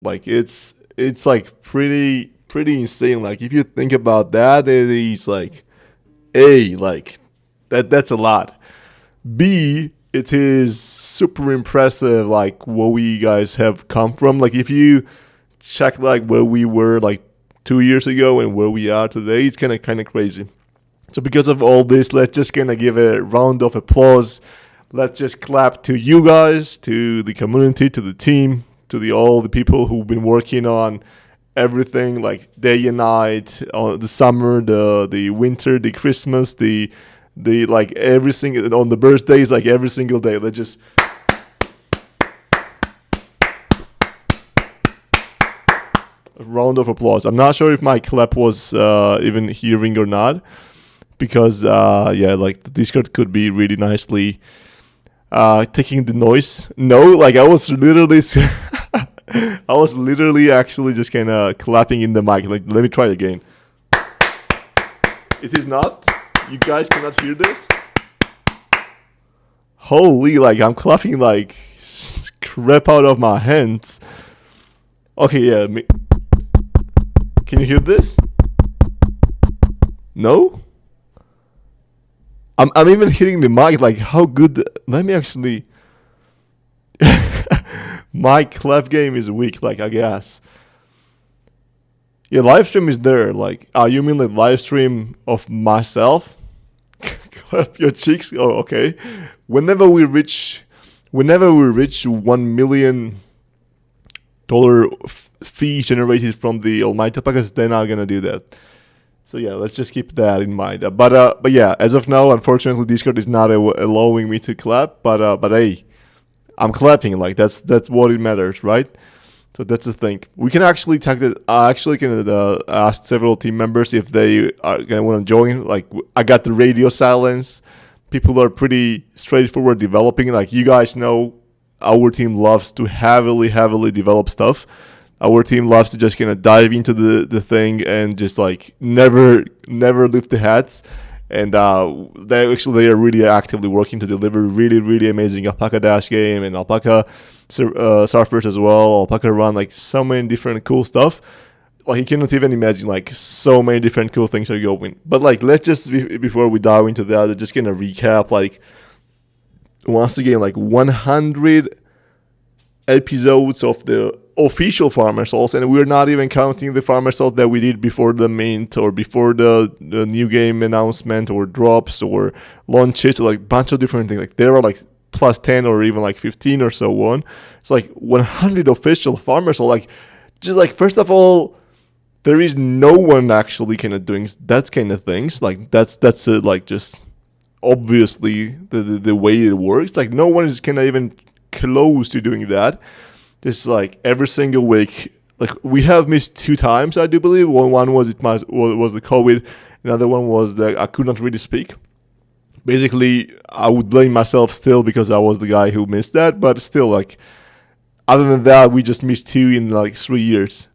Like it's like pretty insane. Like if you think about that, it is like A, like that's a lot. B, it is super impressive like what we guys have come from. Like if you check like where we were like 2 years ago and where we are today, it's kind of crazy. So because of all this, let's just kind of give a round of applause. Let's just clap to you guys, to the community, to the team, to the all the people who've been working on everything like day and night, the summer, the winter, the Christmas, the like every single on the birthdays, like every single day. Let's just a round of applause. I'm not sure if my clap was even hearing or not, because yeah, like the Discord could be really nicely taking the noise. No, like I was literally I was literally actually just kind of clapping in the mic. Like let me try it again. It is not. You guys cannot hear this. Holy, like I'm clapping like crap out of my hands. Okay, yeah. Can you hear this? No? I'm even hitting the mic. Like how good? Let me actually. My clap game is weak. Like I guess. Yeah, live stream is there. Like, you mean like live stream of myself? Clap your cheeks. Oh, okay. Whenever we reach, $1 million fee generated from the Almighty Alpacas, then I'm gonna do that. So yeah, let's just keep that in mind. But yeah, as of now, unfortunately, Discord is not allowing me to clap. But hey, I'm clapping. Like that's what it matters, right? So that's the thing. We can actually take that. I actually can ask several team members if they are gonna want to join. Like I got the radio silence. People are pretty straightforward developing. Like you guys know, our team loves to heavily develop stuff. Our team loves to just kind of dive into the thing and just like never lift the hats. And they are really actively working to deliver really amazing Alpaca Dash game and Alpaca surfers as well. Alpaca run like so many different cool stuff. Like you cannot even imagine like so many different cool things are going. But like let's just before we dive into that, just gonna recap like once again like 100 episodes of the official farmer souls, and we're not even counting the farmer soul that we did before the mint or before the new game announcement or drops or launches, like a bunch of different things. Like there are like plus 10 or even like 15 or so on. It's like 100 official farmer soul. Like just like first of all, there is no one actually kind of doing that kind of things. Like that's like just obviously the way it works. Like no one is kind of even close to doing that. Just like every single week, like we have missed 2 times, I do believe. One was was the COVID. Another one was that I could not really speak. Basically, I would blame myself still because I was the guy who missed that. But still, like other than that, we just missed 2 in like 3 years.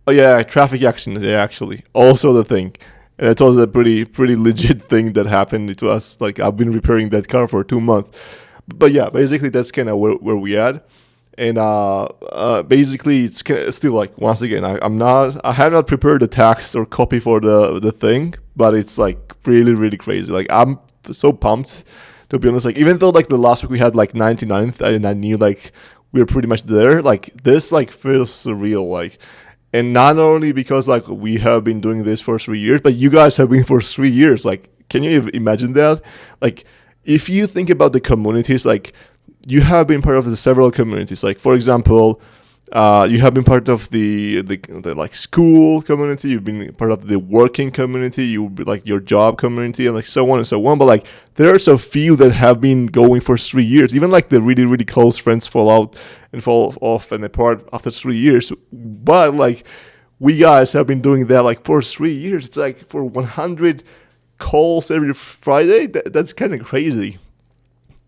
Oh yeah, traffic accident. Yeah, actually, also the thing, and it was a pretty legit thing that happened to us. Like I've been repairing that car for 2 months. But yeah, basically that's kind of where we at. And basically, it's still like once again, I have not prepared the text or copy for the thing, but it's like really crazy. Like I'm so pumped, to be honest. Like even though like the last week we had like 99th, and I knew like we were pretty much there. Like this like feels surreal. Like, and not only because like we have been doing this for 3 years, but you guys have been for 3 years. Like, can you imagine that? Like, if you think about the communities, like you have been part of the several communities. Like for example, you have been part of the like school community. You've been part of the working community. You like your job community, and like so on and so on. But like there are so few that have been going for 3 years. Even like the really close friends fall off and apart after 3 years. But like we guys have been doing that like for 3 years. It's like for 100 calls every Friday. That's kind of crazy.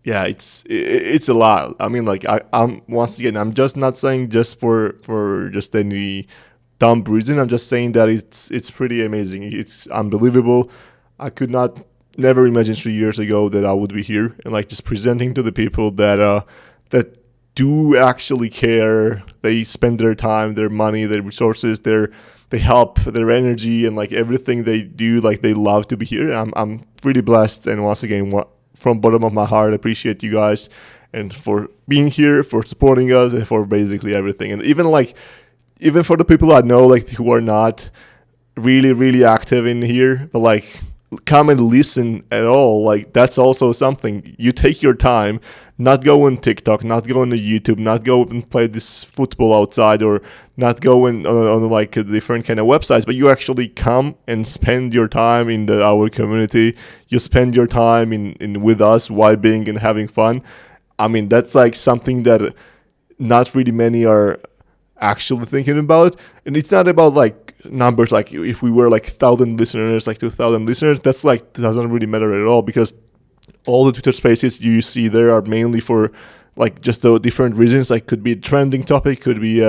Yeah, it's a lot. I mean, like I'm once again, I'm just not saying just for just any dumb reason. I'm just saying that it's pretty amazing. It's unbelievable. I could not never imagine 3 years ago that I would be here and like just presenting to the people that do actually care. They spend their time, their money, their resources, they help, their energy, and like everything they do, like they love to be here. I'm really blessed, and once again, from bottom of my heart, I appreciate you guys and for being here, for supporting us, and for basically everything. And even for the people I know, like who are not really active in here, but like come and listen at all, like that's also something. You take your time, not go on TikTok, not go on the YouTube, not go and play this football outside, or not go on like a different kind of websites, but you actually come and spend your time in our community. You spend your time in with us, vibing and having fun. I mean, that's like something that not really many are actually thinking about. And it's not about like numbers, like if we were like 1,000 listeners, like 2,000 listeners, that's like doesn't really matter at all, because all the Twitter spaces you see there are mainly for like just the different reasons. Like could be a trending topic, could be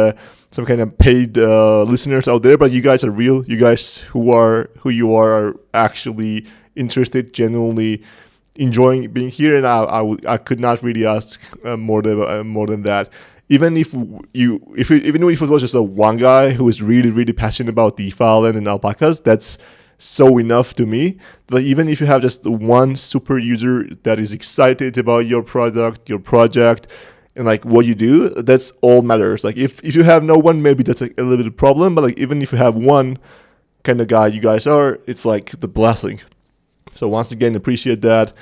some kind of paid listeners out there, but you guys are real. You guys who you are actually interested, genuinely enjoying being here, and I could not really ask more than that. Even if it was just a one guy who is really passionate about DeFi and alpacas, that's so enough to me. Like even if you have just one super user that is excited about your product, your project, and like what you do, that's all matters. Like if you have no one, maybe that's a little bit of a problem, but like even if you have one kind of guy you guys are, it's like the blessing. So once again, appreciate that.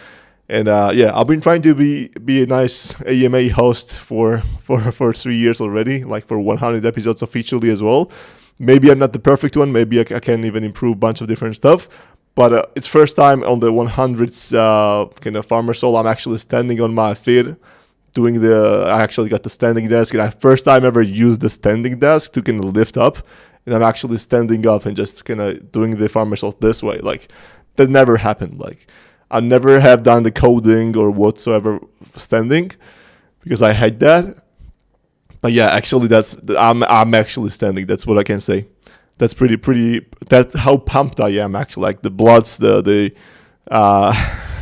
And I've been trying to be a nice AMA host for 3 years already, like for 100 episodes officially as well. Maybe I'm not the perfect one. Maybe I can even improve a bunch of different stuff. But it's first time on the 100s kind of Farmer Soul, I'm actually standing on my feet, I actually got the standing desk, and I first time ever used the standing desk to kind of lift up, and I'm actually standing up and just kind of doing the Farmer Soul this way. Like that never happened. Like I never have done the coding or whatsoever standing, because I hate that. But yeah, actually I'm actually standing. That's what I can say. That's pretty. That's how pumped I am actually. Like the bloods, the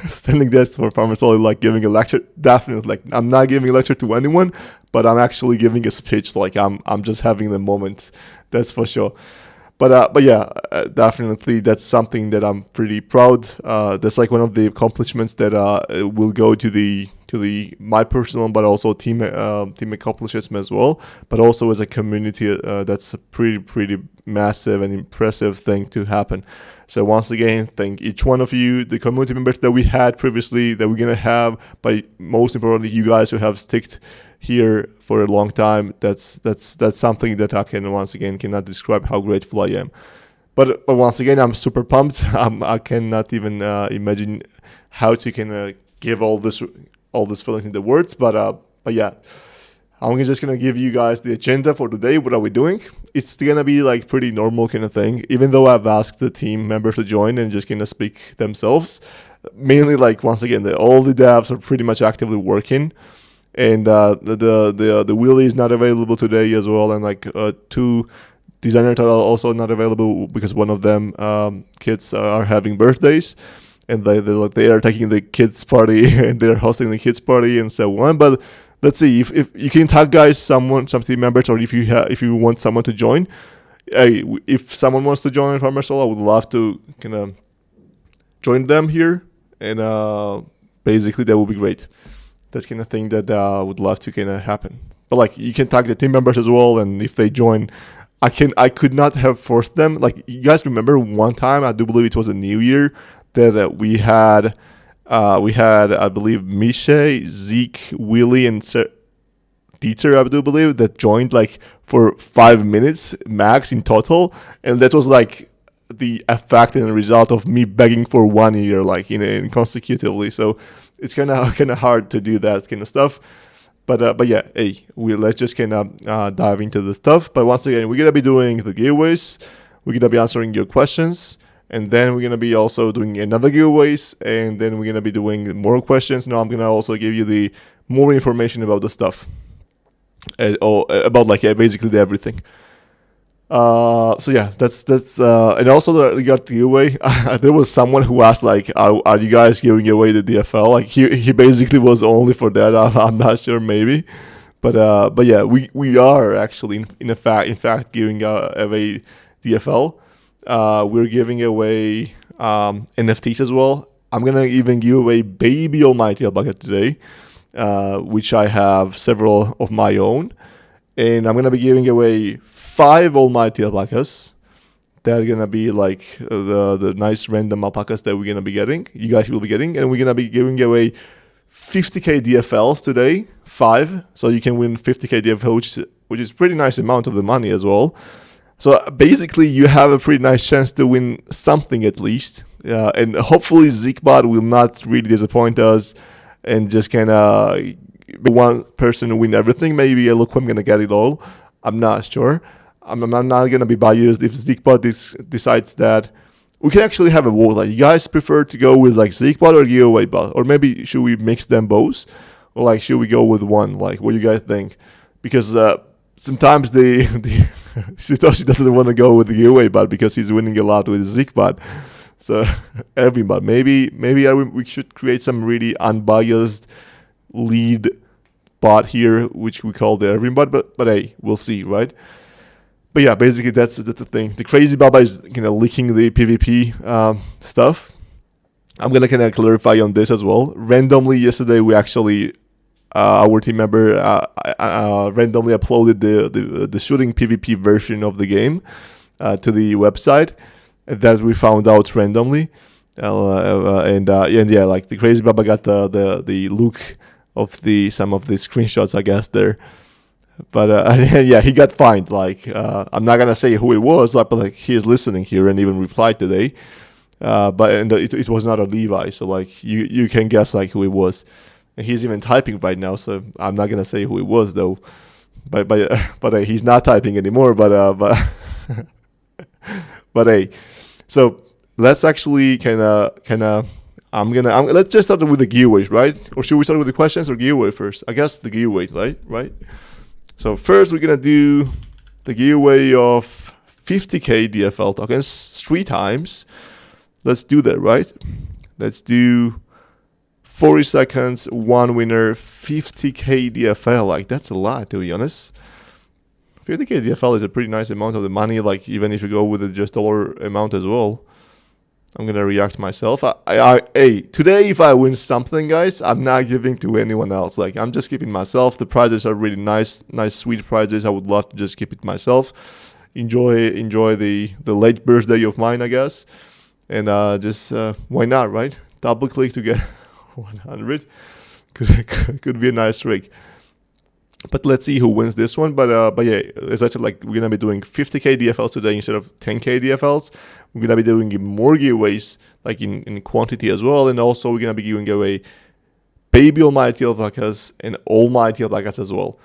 standing desk for Farmer Soul, like giving a lecture. Definitely, like I'm not giving a lecture to anyone, but I'm actually giving a speech. Like I'm just having the moment. That's for sure. But yeah, definitely that's something that I'm pretty proud. That's like one of the accomplishments that will go to my personal, but also team accomplishments as well. But also as a community, that's a pretty massive and impressive thing to happen. So once again, thank each one of you, the community members that we had previously, that we're gonna have, but most importantly, you guys who have sticked here for a long time. That's something that I cannot describe how grateful I am. But once again, I'm super pumped. I cannot even imagine how to give all this feelings in the words. But yeah, I'm just gonna give you guys the agenda for today. What are we doing? It's gonna be like pretty normal kind of thing. Even though I've asked the team members to join and just gonna speak themselves. Mainly, like once again, all the devs are pretty much actively working. And the Willy is not available today as well, and like 2 designers are also not available because one of them kids are having birthdays, and they are taking the kids party and they're hosting the kids party and so on. But let's see if you can tag guys, some team members, or if you want someone to join. If someone wants to join Farmer Soul, I would love to kind of join them here, and basically that would be great. That's kind of thing that I would love to kind of happen. But like you can tag the team members as well, and if they join, I could not have forced them. Like you guys remember one time, I do believe it was a New Year, that we had I believe Misha, Zeke, Willy, and Dieter, I do believe, that joined like for 5 minutes max in total, and that was like the effect and the result of me begging for 1 year, like in consecutively. So it's kind of hard to do that kind of stuff. But yeah, let's just kind of dive into the stuff. But once again, we're gonna be doing the giveaways. We're gonna be answering your questions, and then we're gonna be also doing another giveaways, and then we're gonna be doing more questions. Now I'm gonna also give you the more information about the stuff, about like basically everything. So yeah, that's and also regarding the giveaway, there was someone who asked like, are you guys giving away the DFL? Like he basically was only for that. I'm not sure, maybe, But yeah, we are actually in fact giving away DFL. We're giving away NFTs as well. I'm gonna even give away Baby Almighty Alpaca today, which I have several of my own, and I'm gonna be giving away 5 Almighty Alpacas. They're gonna be like the nice random alpacas that we're gonna be getting. You guys will be getting, and we're gonna be giving away 50k DFLs today, 5. So you can win 50k DFL, which is pretty nice amount of the money as well. So basically, you have a pretty nice chance to win something at least, and hopefully Zeekbot will not really disappoint us and just kind of one person win everything. Maybe I'm gonna get it all. I'm not sure. I'm not gonna be biased if Zeekbot decides that we can actually have a vote. Like, you guys prefer to go with like Zeekbot or giveaway bot, or maybe should we mix them both, or like should we go with one? Like, what do you guys think? Because sometimes the Satoshi doesn't want to go with the giveaway bot because he's winning a lot with Zeekbot. So everybody, maybe we should create some really unbiased lead bot here, which we call the everybody. But hey, we'll see, right? But yeah, basically that's the thing. The crazy Baba is kind of leaking the PvP stuff. I'm gonna kind of clarify on this as well. Randomly yesterday, we actually our team member randomly uploaded the shooting PvP version of the game to the website that we found out randomly, and yeah, like the crazy Baba got the look of some of the screenshots, I guess there. But yeah, he got fined. Like, I'm not gonna say who it was, but like he is listening here and even replied today. But it was not a Levi, so like you can guess like who it was. And he's even typing right now, so I'm not gonna say who it was though. But he's not typing anymore. But but hey, so let's actually kind of. Let's just start with the giveaways, right? Or should we start with the questions or giveaway first? I guess the giveaway, right? So first we're gonna do the giveaway of 50k DFL tokens 3 times. Let's do that, right? Let's do 40 seconds, 1 winner, 50k DFL. Like, that's a lot, to be honest. 50k DFL is a pretty nice amount of the money. Like, even if you go with the just dollar amount as well. I'm gonna react myself. Hey, today if I win something, guys, I'm not giving to anyone else. Like, I'm just keeping myself. The prizes are really nice, sweet prizes. I would love to just keep it myself. Enjoy the late birthday of mine, I guess. And just why not, right? Double click to get 100. Could be a nice trick. But let's see who wins this one. But yeah, as I said, like, we're gonna be doing 50k DFLs today instead of 10k DFLs. We're gonna be doing more giveaways, like in quantity as well, and also we're gonna be giving away Baby Almighty Alpacas and Almighty Alpacas as well.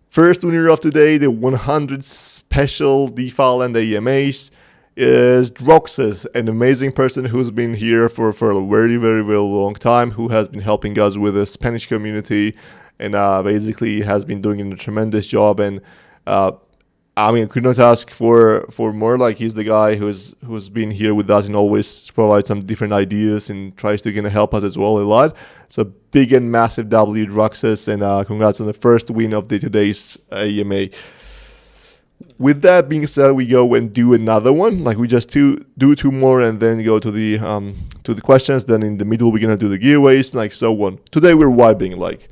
First winner of today, the 100 special DeFi and AMAs, is Droxes, an amazing person who's been here for a very, very, very long time, who has been helping us with the Spanish community. And basically has been doing a tremendous job, and I mean, I could not ask for more. Like, he's the guy who's been here with us and always provides some different ideas and tries to kind of help us as well a lot. So big and massive W, Droxes, and congrats on the first win of today's AMA. With that being said, we go and do another one. Like, we just do 2 more and then go to the questions. Then in the middle we're gonna do the giveaways, like so on. Today we're vibing. Like,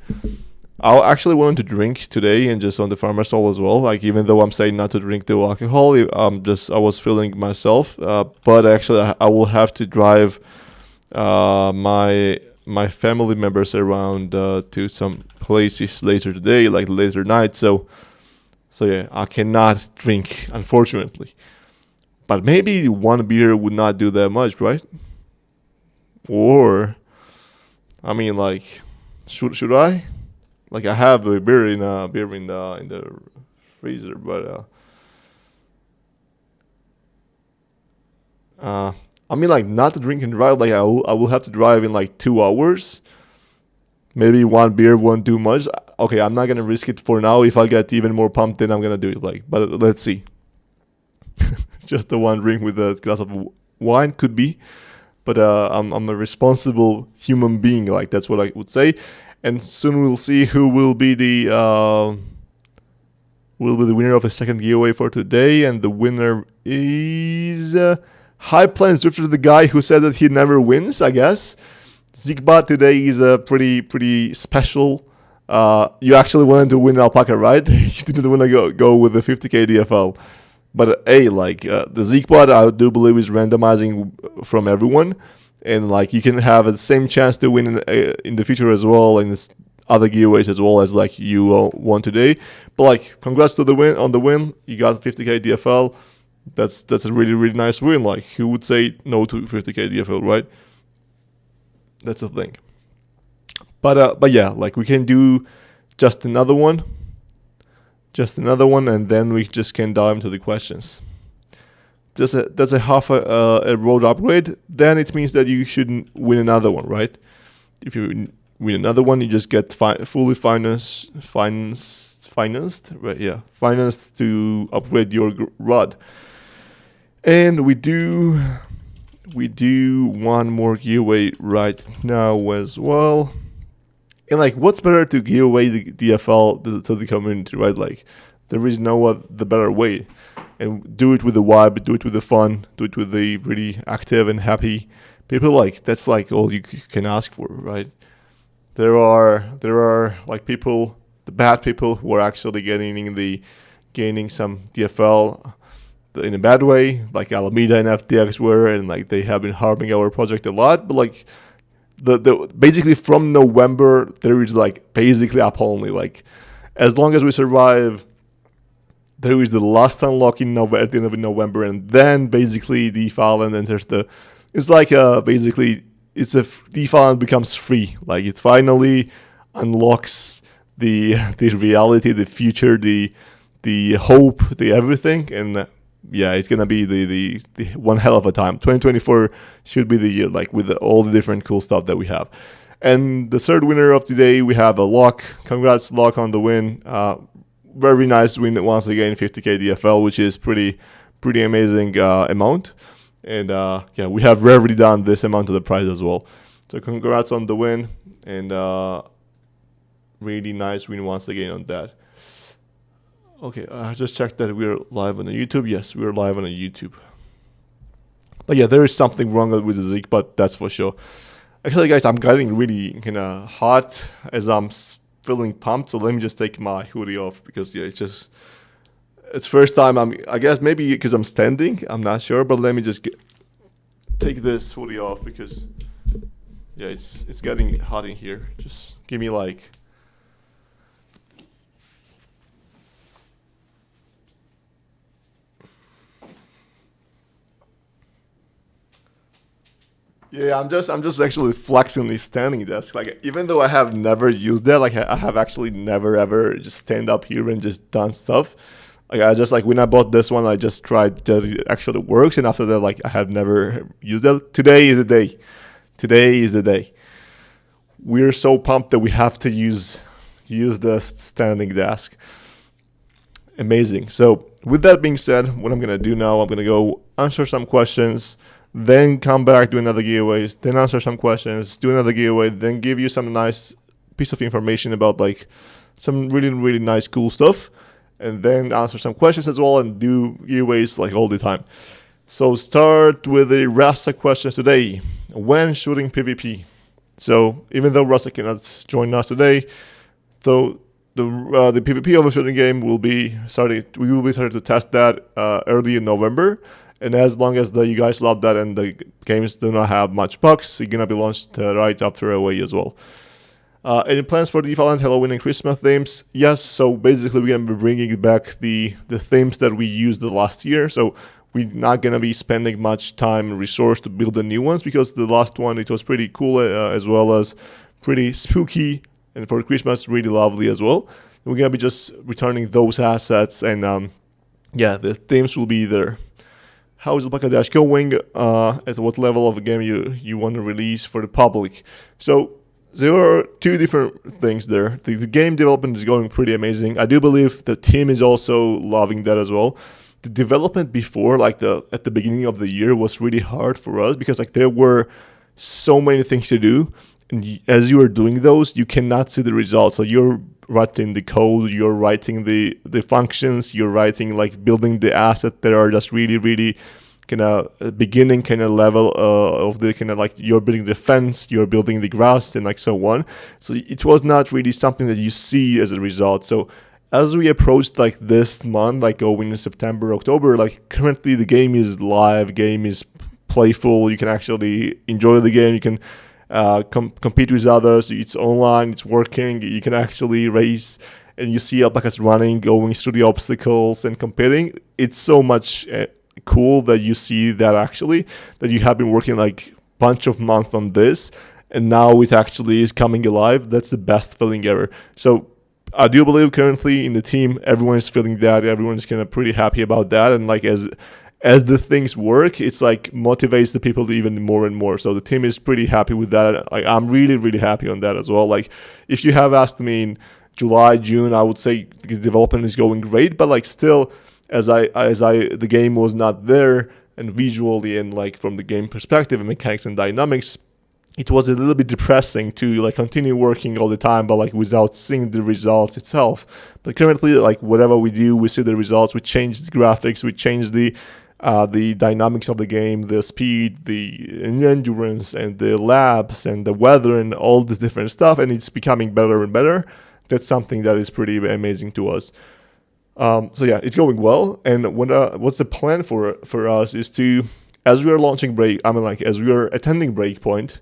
I actually wanted to drink today and just on the farmer soul as well. Like, even though I'm saying not to drink the alcohol, I was feeling myself. But actually, I will have to drive my family members around to some places later today, like later night. So yeah, I cannot drink, unfortunately. But maybe 1 beer would not do that much, right? Or, I mean, like, should I? Like, I have a beer in the freezer, but I mean, like, not to drink and drive. Like, I will have to drive in like 2 hours. Maybe 1 beer won't do much. Okay, I'm not gonna risk it for now. If I get even more pumped, then I'm gonna do it. Like, but let's see. Just the 1 drink with a glass of wine could be. But I'm a responsible human being, like, that's what I would say. and soon we'll see who will be the winner of the second giveaway for today. And the winner is High Plains Drifter, the guy who said that he never wins, I guess. Zeekbot today is a pretty special. You actually wanted to win Alpaca, right? You didn't want to go with the 50k DFL. But hey, like the Zeekbot, I do believe is randomizing from everyone, and like you can have the same chance to win in the future as well, in this other giveaways as well as like you won today. But like, congrats to the win. You got 50k DFL. That's a really nice win. Like, who would say no to 50k DFL, right? That's the thing. But yeah, like we can do just another one, and then we just can dive into the questions. That's a half a road upgrade. Then it means that you shouldn't win another one, right? If you win another one, you just get fully financed, right? Yeah, financed to upgrade your rod. And we do one more giveaway right now as well. And like, what's better to give away the DFL to the community, right? Like, there is no the better way. And do it with the vibe, do it with the fun, do it with the really active and happy people. Like, that's like all you can ask for, right? There are like people, the bad people who are actually gaining some DFL in a bad way, like Alameda and FTX were, and like they have been harming our project a lot. But like the basically from November there is like basically up only. Like, as long as we survive, there is the last unlock at the end of November, and then basically DeFi Island enters it's like basically it's a DeFi Island becomes free. Like, it finally unlocks the reality, the future, the hope, the everything. And yeah, it's gonna be the one hell of a time. 2024 should be the year, like, with all the different cool stuff that we have. And the third winner of today, we have a Lock. Congrats, Lock, on the win. Very nice win once again, 50k DFL, which is pretty amazing amount. And yeah, we have rarely done this amount of the prize as well. So congrats on the win, and really nice win once again on that. Okay, I just checked that we're live on the YouTube. Yes, we're live on the YouTube. But yeah, there is something wrong with the Zeke, but that's for sure. Actually, guys, I'm getting really kind of hot as I'm feeling pumped. So let me just take my hoodie off, because yeah, it's first time I guess maybe because I'm standing. I'm not sure, but let me just take this hoodie off, because yeah, it's getting hot in here. Just give me like. Yeah, I'm just actually flexing the standing desk. Like, even though I have never used that, like I have actually never ever just stand up here and just done stuff. Like, I just, like, when I bought this one, I just tried that it actually works, and after that, like, I have never used that. Today is the day. Today is the day. We're so pumped that we have to use the standing desk. Amazing. So with that being said, what I'm gonna do now, I'm gonna go answer some questions, then come back, do another giveaways, then answer some questions, do another giveaway, then give you some nice piece of information about like some really nice cool stuff, and then answer some questions as well, and do giveaways like all the time. So start with the Rasta questions today. When shooting PvP? So even though Rasta cannot join us today, so the PvP overshooting game will be starting. We will be starting to test that early in November. And as long as you guys love that and the games do not have much bugs, it's going to be launched right after away as well. Any plans for DeFi Island Halloween and Christmas themes? Yes, so basically we're going to be bringing back the themes that we used the last year. So we're not going to be spending much time and resource to build the new ones, because the last one, it was pretty cool as well as pretty spooky, and for Christmas, really lovely as well. And we're going to be just returning those assets, and yeah, the themes will be there. How is Alpaca Dash going? At what level of a game you want to release for the public? So there are two different things there. The game development is going pretty amazing. I do believe the team is also loving that as well. The development before, like at the beginning of the year, was really hard for us, because like there were so many things to do, and as you are doing those, you cannot see the results. So you're writing the code, you're writing the functions, you're writing like building the asset that are just really, really kind of beginning kind of level of the kind of like you're building the fence, you're building the grass, and like so on. So it was not really something that you see as a result. So as we approached like this month, like going in September, October, like currently the game is live, game is playful, you can actually enjoy the game, you can compete with others, it's online, it's working, you can actually race, and you see alpacas running, going through the obstacles and competing. It's so much cool that you see that actually, that you have been working like bunch of months on this, and now it actually is coming alive. That's the best feeling ever. So I do believe currently in the team, everyone is feeling that, everyone's kind of pretty happy about that, and like as the things work, it's like motivates the people to even more and more. So the team is pretty happy with that. Like I'm really, really happy on that as well. Like if you have asked me in July, June, I would say the development is going great, but like still, the game was not there, and visually and like from the game perspective and mechanics and dynamics, it was a little bit depressing to like continue working all the time, but like without seeing the results itself. But currently, like whatever we do, we see the results. We change the graphics, we change the dynamics of the game, the speed, the endurance, and the labs, and the weather, and all this different stuff, and it's becoming better and better. That's something that is pretty amazing to us. So yeah, it's going well. And what's the plan for us is to, as we are launching as we are attending Breakpoint,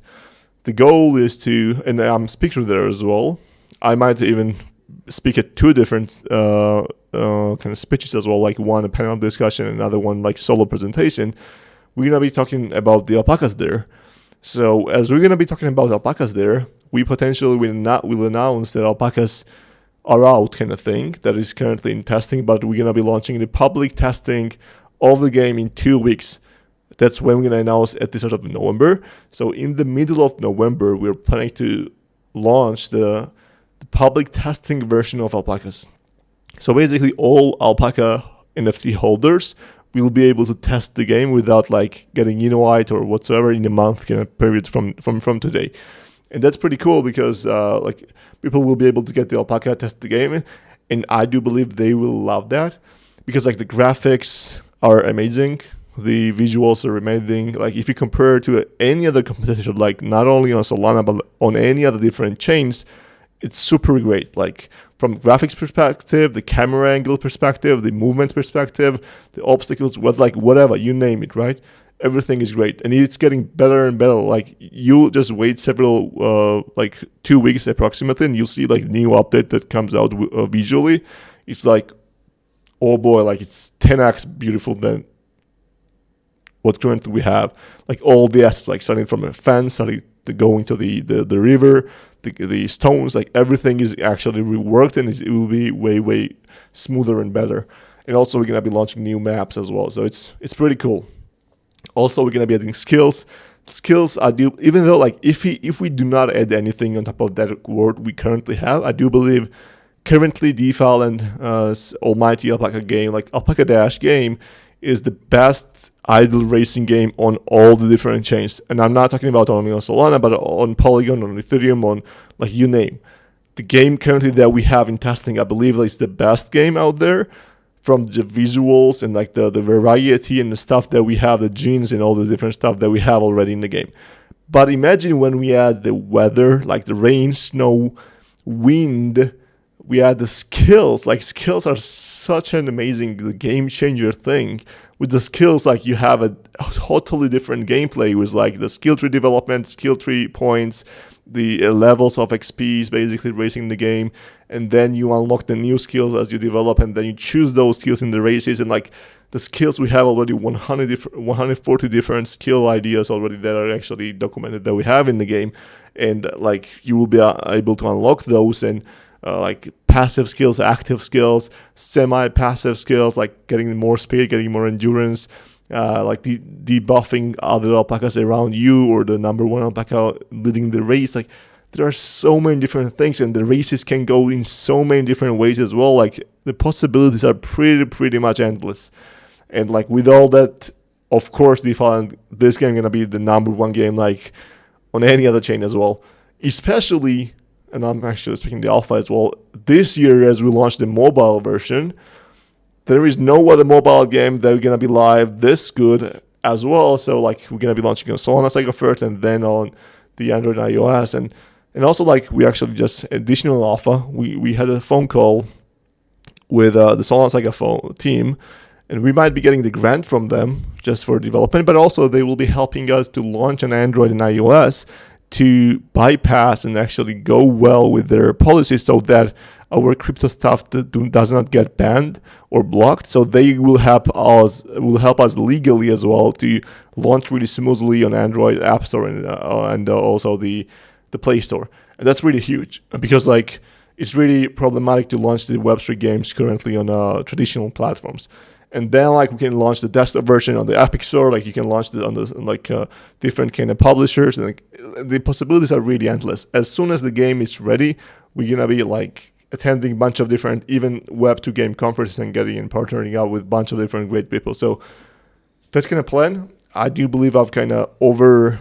the goal is to, and I'm speaker there as well. I might even speak at two different kind of speeches as well, like one a panel discussion, another one like solo presentation. We're gonna be talking about the alpacas there. So as we're gonna be talking about alpacas there, we potentially will announce that alpacas are out, kind of thing, that is currently in testing, but we're gonna be launching the public testing of the game in 2 weeks. That's when we're gonna announce at the start of November. So in the middle of November, we're planning to launch the public testing version of alpacas. So basically all alpaca NFT holders will be able to test the game without like getting invite or whatsoever in a month kind of period from today. And that's pretty cool because like people will be able to get the alpaca, test the game, and I do believe they will love that because like the graphics are amazing, the visuals are amazing. Like if you compare to any other competitor, like not only on Solana but on any other different chains, it's super great. Like from graphics perspective, the camera angle perspective, the movement perspective, the obstacles, whatever, you name it, right? Everything is great, and it's getting better and better. Like you just wait several, like 2 weeks approximately, and you'll see like new update that comes out visually. It's like, oh boy, like it's 10x beautiful than what currently we have. Like all the assets, like starting from a fence, starting to going to the river, the stones, like everything is actually reworked, and it will be way smoother and better. And also we're gonna be launching new maps as well, so it's pretty cool. Also, we're gonna be adding skills. Skills, even though like if we do not add anything on top of that word we currently have, I do believe currently DeFi and almighty alpaca game, like Alpaca Dash game, is the best idle racing game on all the different chains. And I'm not talking about only on Solana, but on Polygon, on Ethereum, on like you name. The game currently that we have in testing, I believe is the best game out there. From the visuals and like the variety and the stuff that we have, the genes and all the different stuff that we have already in the game. But imagine when we add the weather, like the rain, snow, wind, we add the skills. Like skills are such an amazing game changer thing. With the skills, like you have a totally different gameplay with like the skill tree development, skill tree points, the levels of XPs basically racing the game, and then you unlock the new skills as you develop, and then you choose those skills in the races. And like the skills, we have already 140 different skill ideas already that are actually documented that we have in the game, and like you will be able to unlock those, and like passive skills, active skills, semi-passive skills, like getting more speed, getting more endurance, like debuffing other alpacas around you, or the number one alpaca leading the race. Like there are so many different things, and the races can go in so many different ways as well. Like the possibilities are pretty much endless. And like with all that, of course, DeFi and this game gonna be the number one game like on any other chain as well. especially, and I'm actually speaking the alpha as well, this year as we launch the mobile version, there is no other mobile game that are going to be live this good as well. So like we're going to be launching on Solana Cycle first and then on the Android and iOS. And also like we actually just additional alpha, we had a phone call with the Solana Cycle team, and we might be getting the grant from them just for development, but also they will be helping us to launch on Android and iOS to bypass and actually go well with their policies so that our crypto stuff does not get banned or blocked. So they will help us legally as well to launch really smoothly on Android App Store and also the Play Store. And that's really huge because like it's really problematic to launch the Web3 games currently on traditional platforms. And then like we can launch the desktop version on the Epic Store, like you can launch it on different kind of publishers, and like, the possibilities are really endless. As soon as the game is ready, we're gonna be like attending a bunch of different even Web2 game conferences and getting and partnering up with a bunch of different great people. So that's kind of plan. I do believe I've kind of over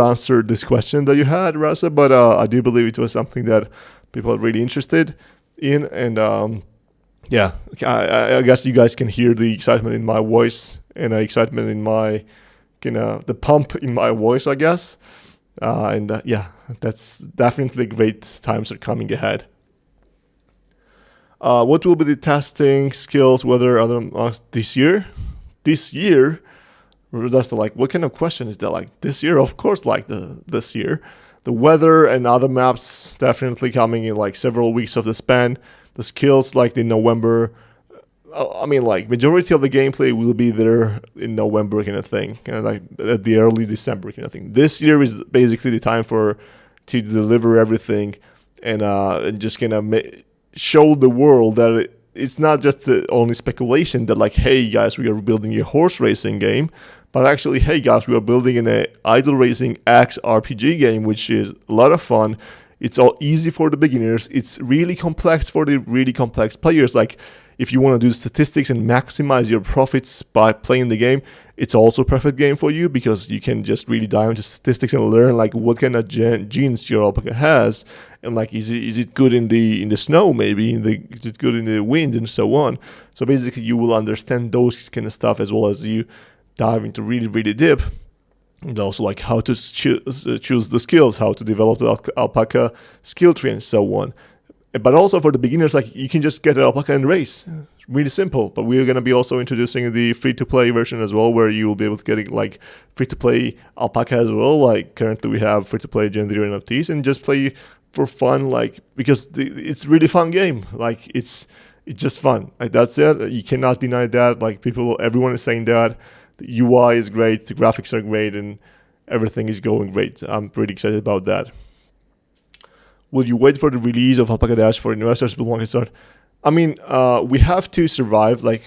answered this question that you had, Rasa, but I do believe it was something that people are really interested in, and yeah, I guess you guys can hear the excitement in my voice and excitement in my, the pump in my voice, I guess. And yeah, that's definitely great times are coming ahead. What will be the testing skills, whether this year? This year? That's what kind of question is that? Like this year? Of course, like this year. The weather and other maps definitely coming in like several weeks of the span. The skills like in November, I mean like majority of the gameplay will be there in November kind of thing, kind of like at the early December kind of thing. This year is basically the time to deliver everything and just kind of show the world that it's not just the only speculation that like, hey guys, we are building a horse racing game, but actually, hey guys, we are building an idle racing X RPG game, which is a lot of fun. It's all easy for the beginners. It's really complex for the really complex players. Like if you want to do statistics and maximize your profits by playing the game, it's also a perfect game for you because you can just really dive into statistics and learn like what kind of genes your alpaca has, and like is it good in the snow, maybe is it good in the wind, and so on. So basically, you will understand those kind of stuff as well as you dive into really really deep. And also like how to choose the skills, how to develop the alpaca skill tree and so on. But also for the beginners, like you can just get an alpaca and race. Really simple. But we're going to be also introducing the free-to-play version as well, where you will be able to get like free-to-play alpaca as well. Like currently we have free-to-play gender NFTs and just play for fun, like because it's really fun game. Like it's just fun. Like that's it. You cannot deny that. Like everyone is saying that. The UI is great, the graphics are great, and everything is going great. I'm pretty excited about that. Will you wait for the release of Alpaca Dash for investors to belong and start? I mean, we have to survive. The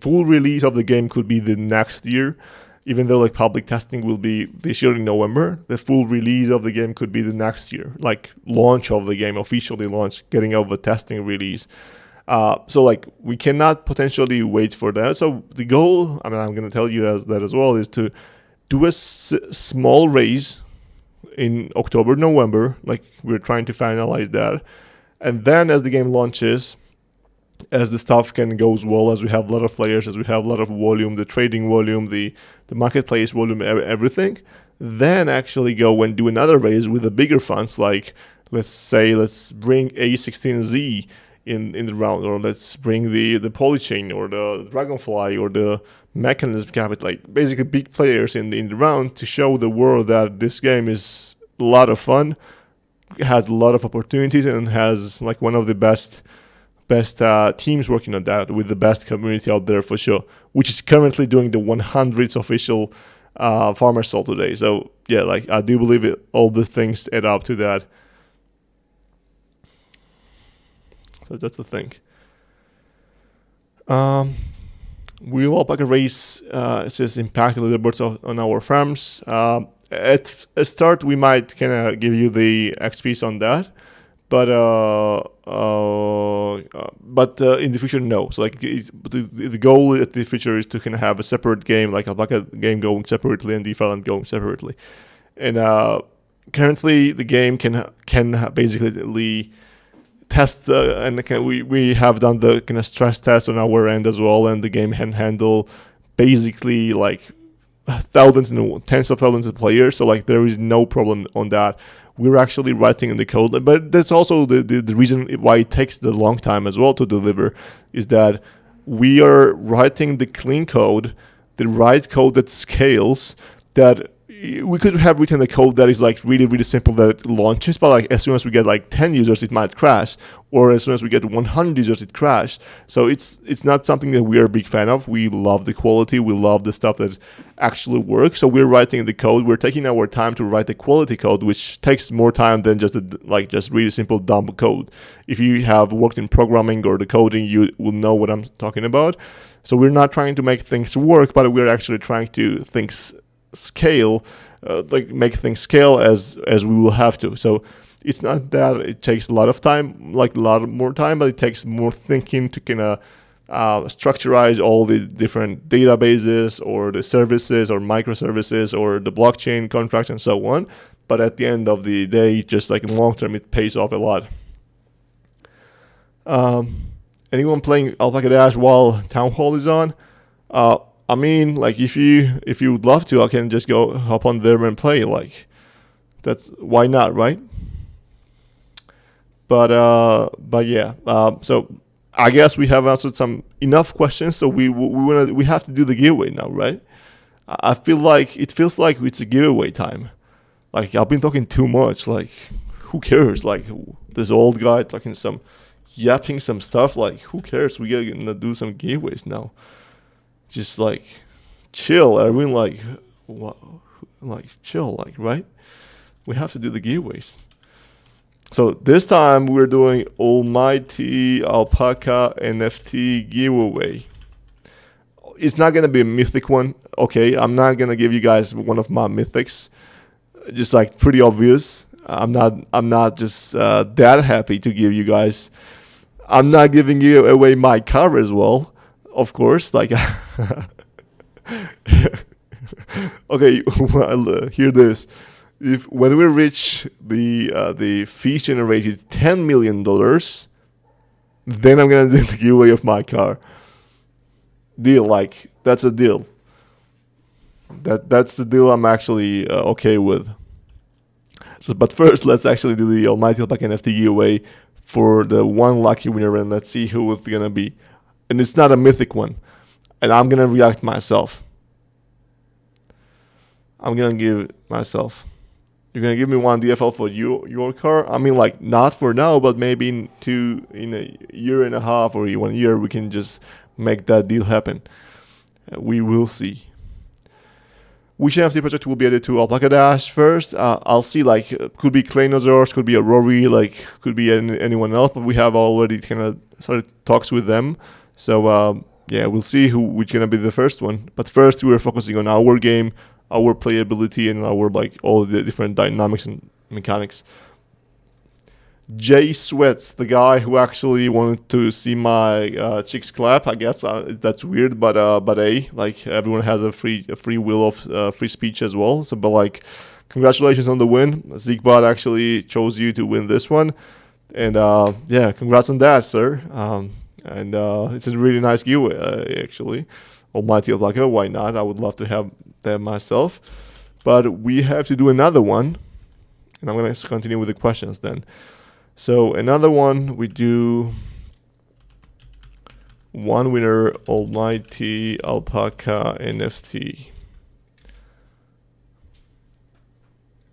full release of the game could be the next year, even though like public testing will be this year in November. The full release of the game could be the next year, like launch of the game, officially launch, getting out of the testing release. So like we cannot potentially wait for that. So the goal, I mean, I'm going to tell you that as well, is to do a small raise in October, November. Like we're trying to finalize that. And then as the game launches, as the stuff goes well, as we have a lot of players, as we have a lot of volume, the trading volume, the marketplace volume, everything, then actually go and do another raise with the bigger funds. Like let's bring A16Z in the round, or let's bring the Polychain or the Dragonfly or the Mechanism Capital, like basically big players in the round to show the world that this game is a lot of fun, has a lot of opportunities, and has like one of the best teams working on that, with the best community out there for sure, which is currently doing the 100th official farmer sale today. So yeah, like I do believe all the things add up to that. So that's the thing. Will alpaca race says impact a little bit on our farms. At a start, we might kind of give you the XPs on that, but in the future, no. So like the goal at the future is to kind of have a separate game, like alpaca game going separately and DeFi going separately, and currently the game can basically test and we have done the kind of stress test on our end as well, and the game can handle basically like thousands and tens of thousands of players. So like there is no problem on that. We're actually writing in the code, but that's also the reason why it takes the long time as well to deliver, is that we are writing the clean code, the right code that scales, that we could have written a code that is like really, really simple that launches, but like as soon as we get like 10 users, it might crash, or as soon as we get 100 users, it crashed. So it's not something that we are a big fan of. We love the quality. We love the stuff that actually works. So we're writing the code. We're taking our time to write the quality code, which takes more time than just really simple dumb code. If you have worked in programming or the coding, you will know what I'm talking about. So we're not trying to make things work, but we're actually trying to scale, make things scale as we will have to. So it's not that it takes a lot of time, like a lot more time, but it takes more thinking to kind of structurize all the different databases or the services or microservices or the blockchain contracts and so on. But at the end of the day, just like in long term, it pays off a lot. Anyone playing Alpaca Dash while Town Hall is on? I mean, like if you would love to, I can just go hop on there and play. Like, that's why not, right? But yeah. So I guess we have answered enough questions. So we have to do the giveaway now, right? I feel like it feels like it's a giveaway time. Like I've been talking too much. Like who cares? Like this old guy talking yapping some stuff. Like who cares? We are gonna do some giveaways now. Just like chill, everyone. Like what? Like chill, like right? We have to do the giveaways. So this time we're doing Almighty Alpaca NFT giveaway. It's not gonna be a mythic one, okay? I'm not gonna give you guys one of my mythics. Just like pretty obvious. I'm not just that happy to give you guys. I'm not giving you away my car as well, of course. Like, okay, well, hear this. When we reach the fees generated $10 million, then I'm gonna do the giveaway of my car. Deal, like that's a deal. That's the deal I'm actually okay with. So, but first, let's actually do the Almighty Alpaca NFT giveaway for the one lucky winner, and let's see who it's gonna be. And it's not a mythic one, and I'm gonna react myself. I'm gonna give myself. You're gonna give me one DFL for your car. I mean, like not for now, but maybe in a year and a half or 1 year, we can just make that deal happen. We will see. Which NFT project will be added to Alpaca Dash first? I'll see. Like could be Claynosaurus, could be a Rory, like could be anyone else. But we have already kind of started talks with them. So yeah, we'll see which gonna be the first one. But first, we're focusing on our game, our playability, and our like all the different dynamics and mechanics. Jay Sweats, the guy who actually wanted to see my chicks clap. I guess that's weird, but like everyone has a free will of free speech as well. So, but like, congratulations on the win. Zeekbot actually chose you to win this one, and yeah, congrats on that, sir. And it's a really nice giveaway, actually. Almighty Alpaca, why not? I would love to have that myself. But we have to do another one, and I'm going to continue with the questions then. So another one, we do one winner, Almighty Alpaca NFT.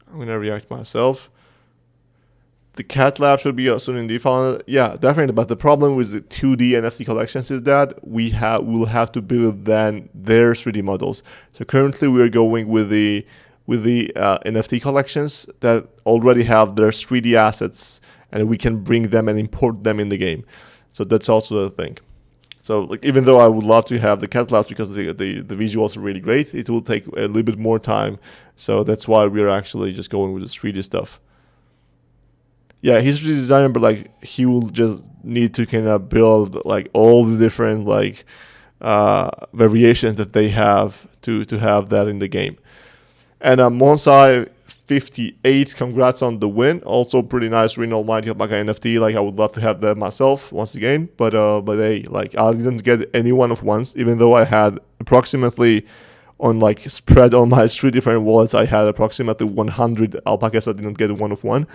I'm going to react myself. The cat lab should be soon in DeFi. Yeah, definitely. But the problem with the 2D NFT collections is that we'll have to build then their 3D models. So currently we are going with the NFT collections that already have their 3D assets, and we can bring them and import them in the game. So that's also a thing. So like even though I would love to have the cat labs because the visuals are really great, it will take a little bit more time. So that's why we're actually just going with the 3D stuff. Yeah, he's a designer, but like he will just need to kind of build like all the different like variations that they have to have that in the game. And Monsai 58. Congrats on the win. Also pretty nice win, Almighty Alpaca NFT. Like I would love to have that myself once again. But hey, like I didn't get any 1-of-1s, even though I had approximately on like spread on my 3 different wallets, I had approximately 100 alpacas. I didn't get a 1-of-1.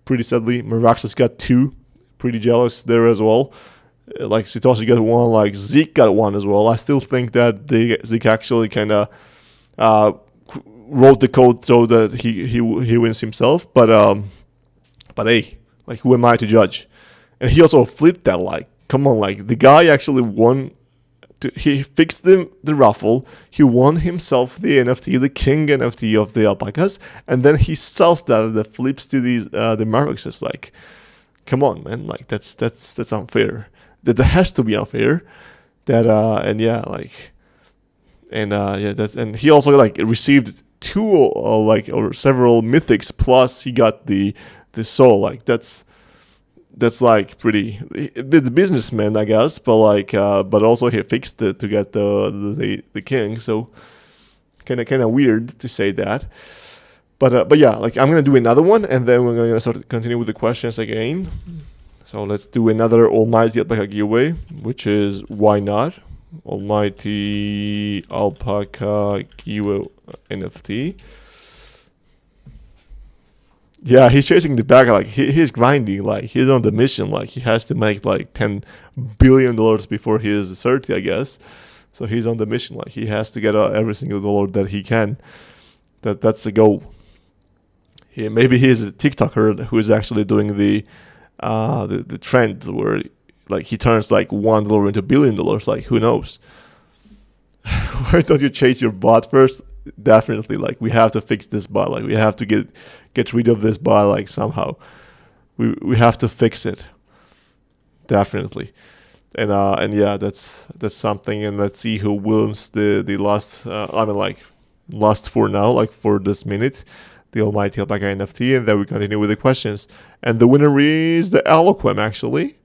Pretty sadly, Meraxas got 2. Pretty jealous there as well. Like Satoshi got 1, like Zeke got 1 as well. I still think that Zeke actually kind of wrote the code so that he wins himself. But hey, like who am I to judge? And he also flipped that. Like, come on, like the guy actually won. He fixed the raffle. He won himself the NFT, the king NFT of the alpacas, and then he sells that and the flips to these the Meraxas. Like, come on, man! Like that's unfair. That has to be unfair. That and yeah, like, and yeah, that and he also like received 2 or several mythics, plus he got the soul. Like that's like pretty the businessman, I guess, but like but also he fixed it to get the king. So kind of weird to say that. But yeah, like I'm gonna do another one, and then we're gonna continue with the questions again. So let's do another Almighty Alpaca giveaway, which is why not Almighty Alpaca giveaway NFT. Yeah, he's chasing the bag. Like he's grinding. Like he's on the mission. Like he has to make like $10 billion before he is 30, I guess. So he's on the mission. Like he has to get every single dollar that he can. That's the goal. Maybe he's a TikToker who is actually doing the trend where like he turns like $1 into $1 billion. Like who knows? Why don't you chase your bot first? Definitely, like we have to fix this bot. Like we have to get rid of this bot. Like somehow, we have to fix it. Definitely, and yeah, that's something. And let's see who wins the last. Last for now, like for this minute, the Almighty Alpaca NFT, and then we continue with the questions. And the winner is the Eloquem. Actually,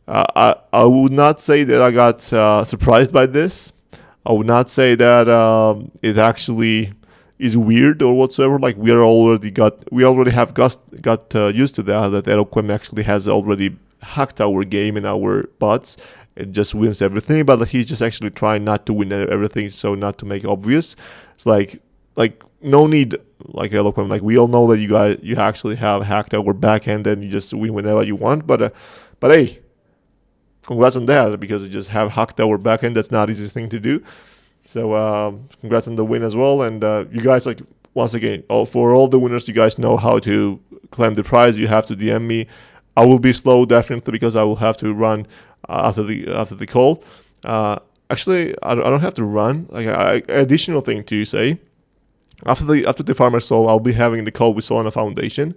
I would not say that I got surprised by this. I would not say that it actually is weird or whatsoever. Like we already have got used to that Eloquem actually has already hacked our game and our bots. It just wins everything, but he's just actually trying not to win everything, so not to make obvious. It's like no need, like Eloquem. Like we all know that you actually have hacked our backend and you just win whenever you want. But hey. Congrats on that, because you just have hacked our backend. That's not the easiest thing to do. So congrats on the win as well. And you guys, like once again, for all the winners, you guys know how to claim the prize. You have to DM me. I will be slow definitely because I will have to run after the call. Actually, I don't have to run. Like additional thing to say, after the Farmer Soul, I'll be having the call with Solana Foundation,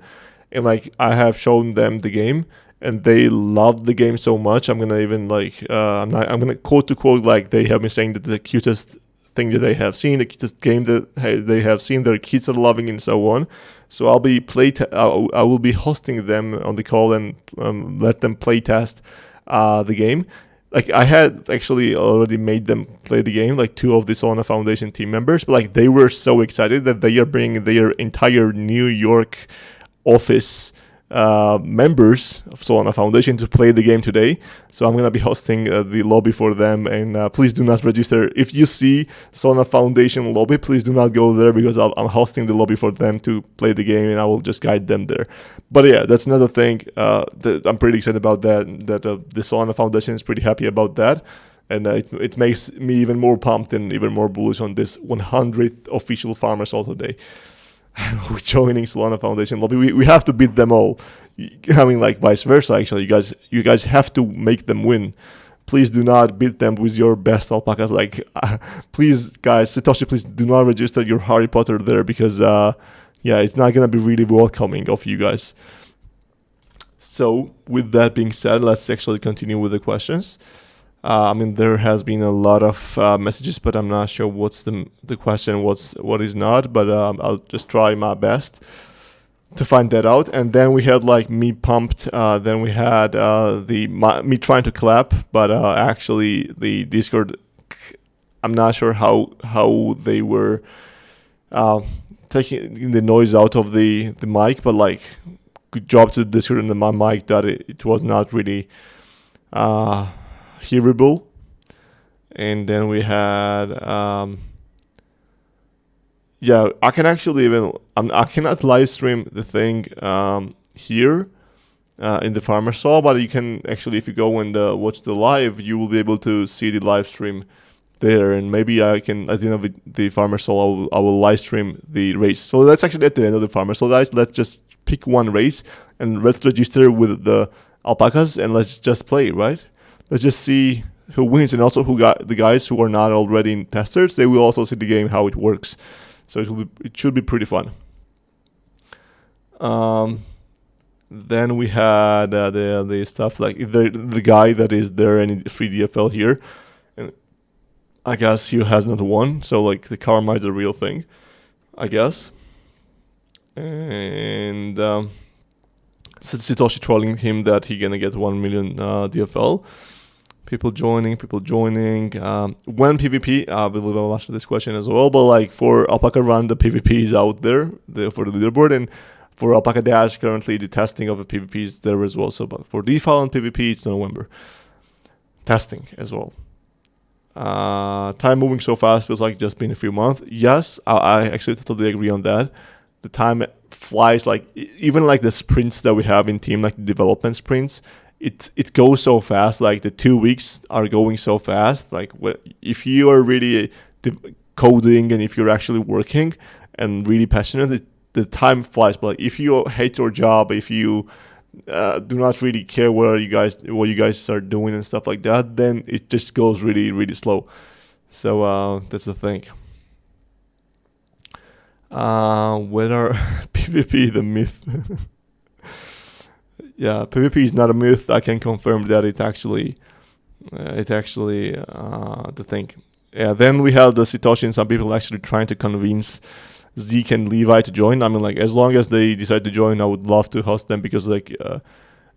and like I have shown them the game. And they love the game so much. I'm gonna even I'm gonna quote to quote, like they have been saying that the cutest thing that they have seen, the cutest game that they have seen, their kids are loving, and so on. So I'll be I will be hosting them on the call and let them play test the game. Like I had actually already made them play the game, like 2 of the Solana Foundation team members, but like they were so excited that they are bringing their entire New York office members of Solana Foundation to play the game today. So I'm going to be hosting the lobby for them, and please do not register. If you see Solana Foundation lobby, please do not go there, because I'm hosting the lobby for them to play the game, and I will just guide them there. But yeah, that's another thing that I'm pretty excited about, that the Solana Foundation is pretty happy about that. And it makes me even more pumped and even more bullish on this 100th official Farmer Soul today. We're joining Solana Foundation lobby. We have to beat them all. I mean, like vice versa. Actually, you guys have to make them win. Please do not beat them with your best alpacas. Like, please, guys, Satoshi, please do not register your Harry Potter there, because yeah, it's not gonna be really welcoming of you guys. So, with that being said, let's actually continue with the questions. I mean, there has been a lot of messages, but I'm not sure what's the question, what is not. But I'll just try my best to find that out. And then we had like me pumped. Then we had me trying to clap, but actually the Discord, I'm not sure how they were taking the noise out of the mic, but like good job to Discord and my mic that it was not really hearable. And then we had yeah, I can actually even I cannot live stream the thing here in the farmer saw, but you can actually, if you go and watch the live, you will be able to see the live stream there, and maybe I can, at the end of the farmer soul, I will live stream the race. So that's actually at the end of the farmer soul, guys. Let's just pick one race and let's register with the alpacas and let's just play, right? Let's just see who wins, and also who got the guys who are not already testers. They will also see the game, how it works. So it should be pretty fun. Then we had the stuff like the guy that is there in free DFL here, and I guess he has not won. So like the karma is a real thing, I guess. And Satoshi trolling him that he gonna get 1 million DFL. People joining. When PvP, I believe I'll answer this question as well. But like for Alpaca Run, the PvP is out there for the leaderboard, and for Alpaca Dash, currently the testing of the PvP is there as well. So, but for DeFi and PvP, it's November. Testing as well. Time moving so fast, feels like it's just been a few months. Yes, I actually totally agree on that. The time flies, like even like the sprints that we have in team, like the development sprints, it goes so fast. Like the 2 weeks are going so fast. Like if you are really coding and if you're actually working and really passionate, the time flies. But like, if you hate your job, if you do not really care what you guys are doing and stuff like that, then it just goes really, really slow. So that's the thing. Whether PvP the myth. Yeah, PvP is not a myth. I can confirm that it's actually the thing. Yeah, then we have the Satoshi and some people actually trying to convince Zeke and Levi to join. I mean, like, as long as they decide to join, I would love to host them, because like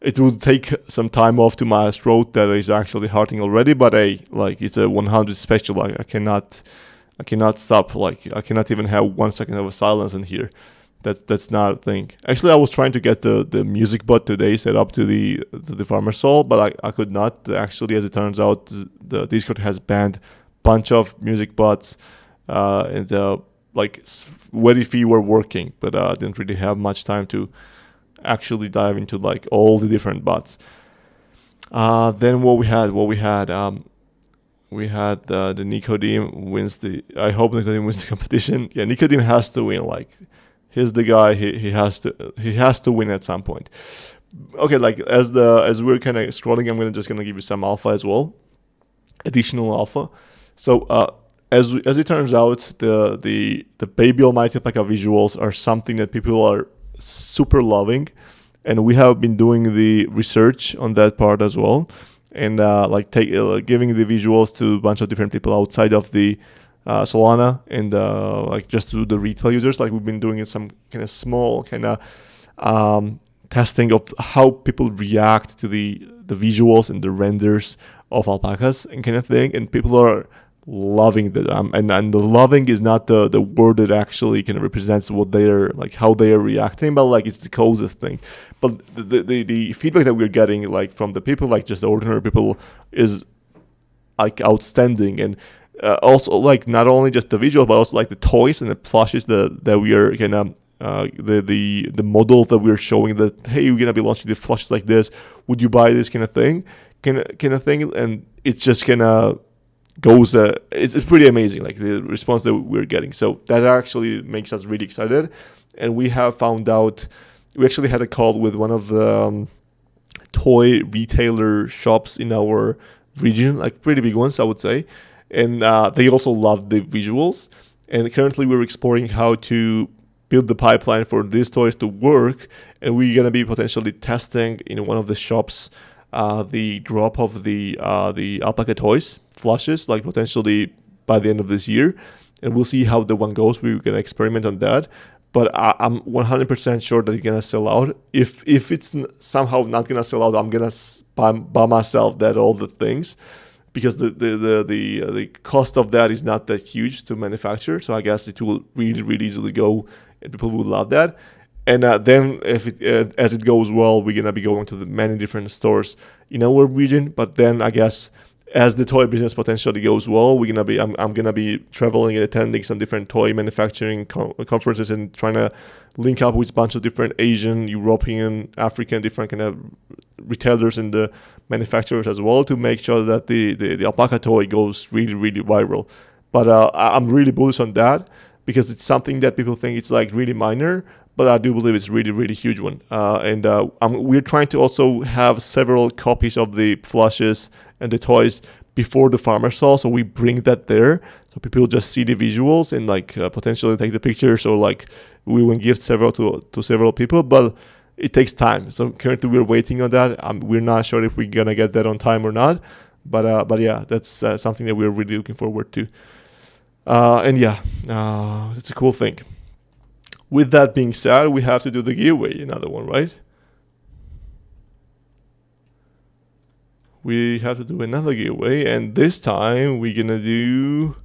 it would take some time off to my throat that is actually hurting already. But like it's a 100 special. Like I cannot stop. Like I cannot even have 1 second of a silence in here. That's not a thing. Actually, I was trying to get the music bot today set up to the farmer soul, but I could not. Actually, as it turns out, the Discord has banned bunch of music bots, and like very few were working, but I didn't really have much time to actually dive into like all the different bots. Then what we had the Nicodeme wins the. I hope Nicodeme wins the competition. Yeah, Nicodeme has to win. Like he's the guy. He has to win at some point. Okay, like as we're kind of scrolling, I'm just gonna give you some alpha as well, additional alpha. So as it turns out, the baby almighty alpaca visuals are something that people are super loving, and we have been doing the research on that part as well, and like giving the visuals to a bunch of different people outside of the Solana, and like just to the retail users. Like we've been doing some kind of small testing of how people react to the visuals and the renders of alpacas and kind of thing, and people are loving that. And the loving is not the word that actually kind of represents what they're like, how they are reacting, but like it's the closest thing. But the feedback that we're getting like from the people, like just the ordinary people, is like outstanding. And also like not only just the visual, but also like the toys and the plushes that we are kind of the model that we're showing, that hey, we're gonna be launching the flushes like this, would you buy this kind of thing, and it's just gonna goes it's pretty amazing, like the response that we're getting. So that actually makes us really excited. And we have found out, we actually had a call with one of the toy retailer shops in our region, like pretty big ones I would say, and they also loved the visuals. And currently we're exploring how to build the pipeline for these toys to work, and we're gonna be potentially testing in one of the shops the drop of the alpaca toys flushes, like potentially by the end of this year, and we'll see how the one goes. We're gonna experiment on that, but I'm 100% sure that it's gonna sell out. If it's somehow not gonna sell out, I'm gonna buy myself that all the things, because the cost of that is not that huge to manufacture. So I guess it will really, really easily go, and people will love that. And then if as it goes well, we're gonna be going to the many different stores in our region. But then I guess as the toy business potentially goes well, I'm gonna be traveling and attending some different toy manufacturing conferences and trying to link up with a bunch of different Asian, European, African, different kind of retailers and the manufacturers as well, to make sure that the alpaca toy goes really, really viral. But I'm really bullish on that, because it's something that people think it's like really minor, but I do believe it's really, really huge one. And we're trying to also have several copies of the plushes and the toys before the farmer sale, so we bring that there, so people just see the visuals and like potentially take the pictures, or like we will give several to several people. But it takes time, so currently we're waiting on that. We're not sure if we're gonna get that on time or not, but yeah, that's something that we're really looking forward to. And yeah, it's a cool thing. With that being said, we have to do the giveaway, another one, right? We have to do another giveaway, and this time we're gonna do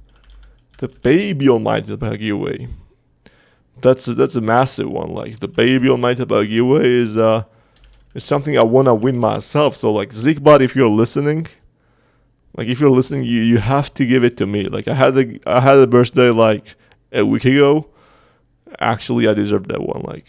the Baby Almighty giveaway. That's a massive one. Like the Baby Almighty giveaway is something I wanna win myself. So like Zigbot, if you're listening, you have to give it to me. Like I had a birthday like a week ago. Actually, I deserve that one. Like,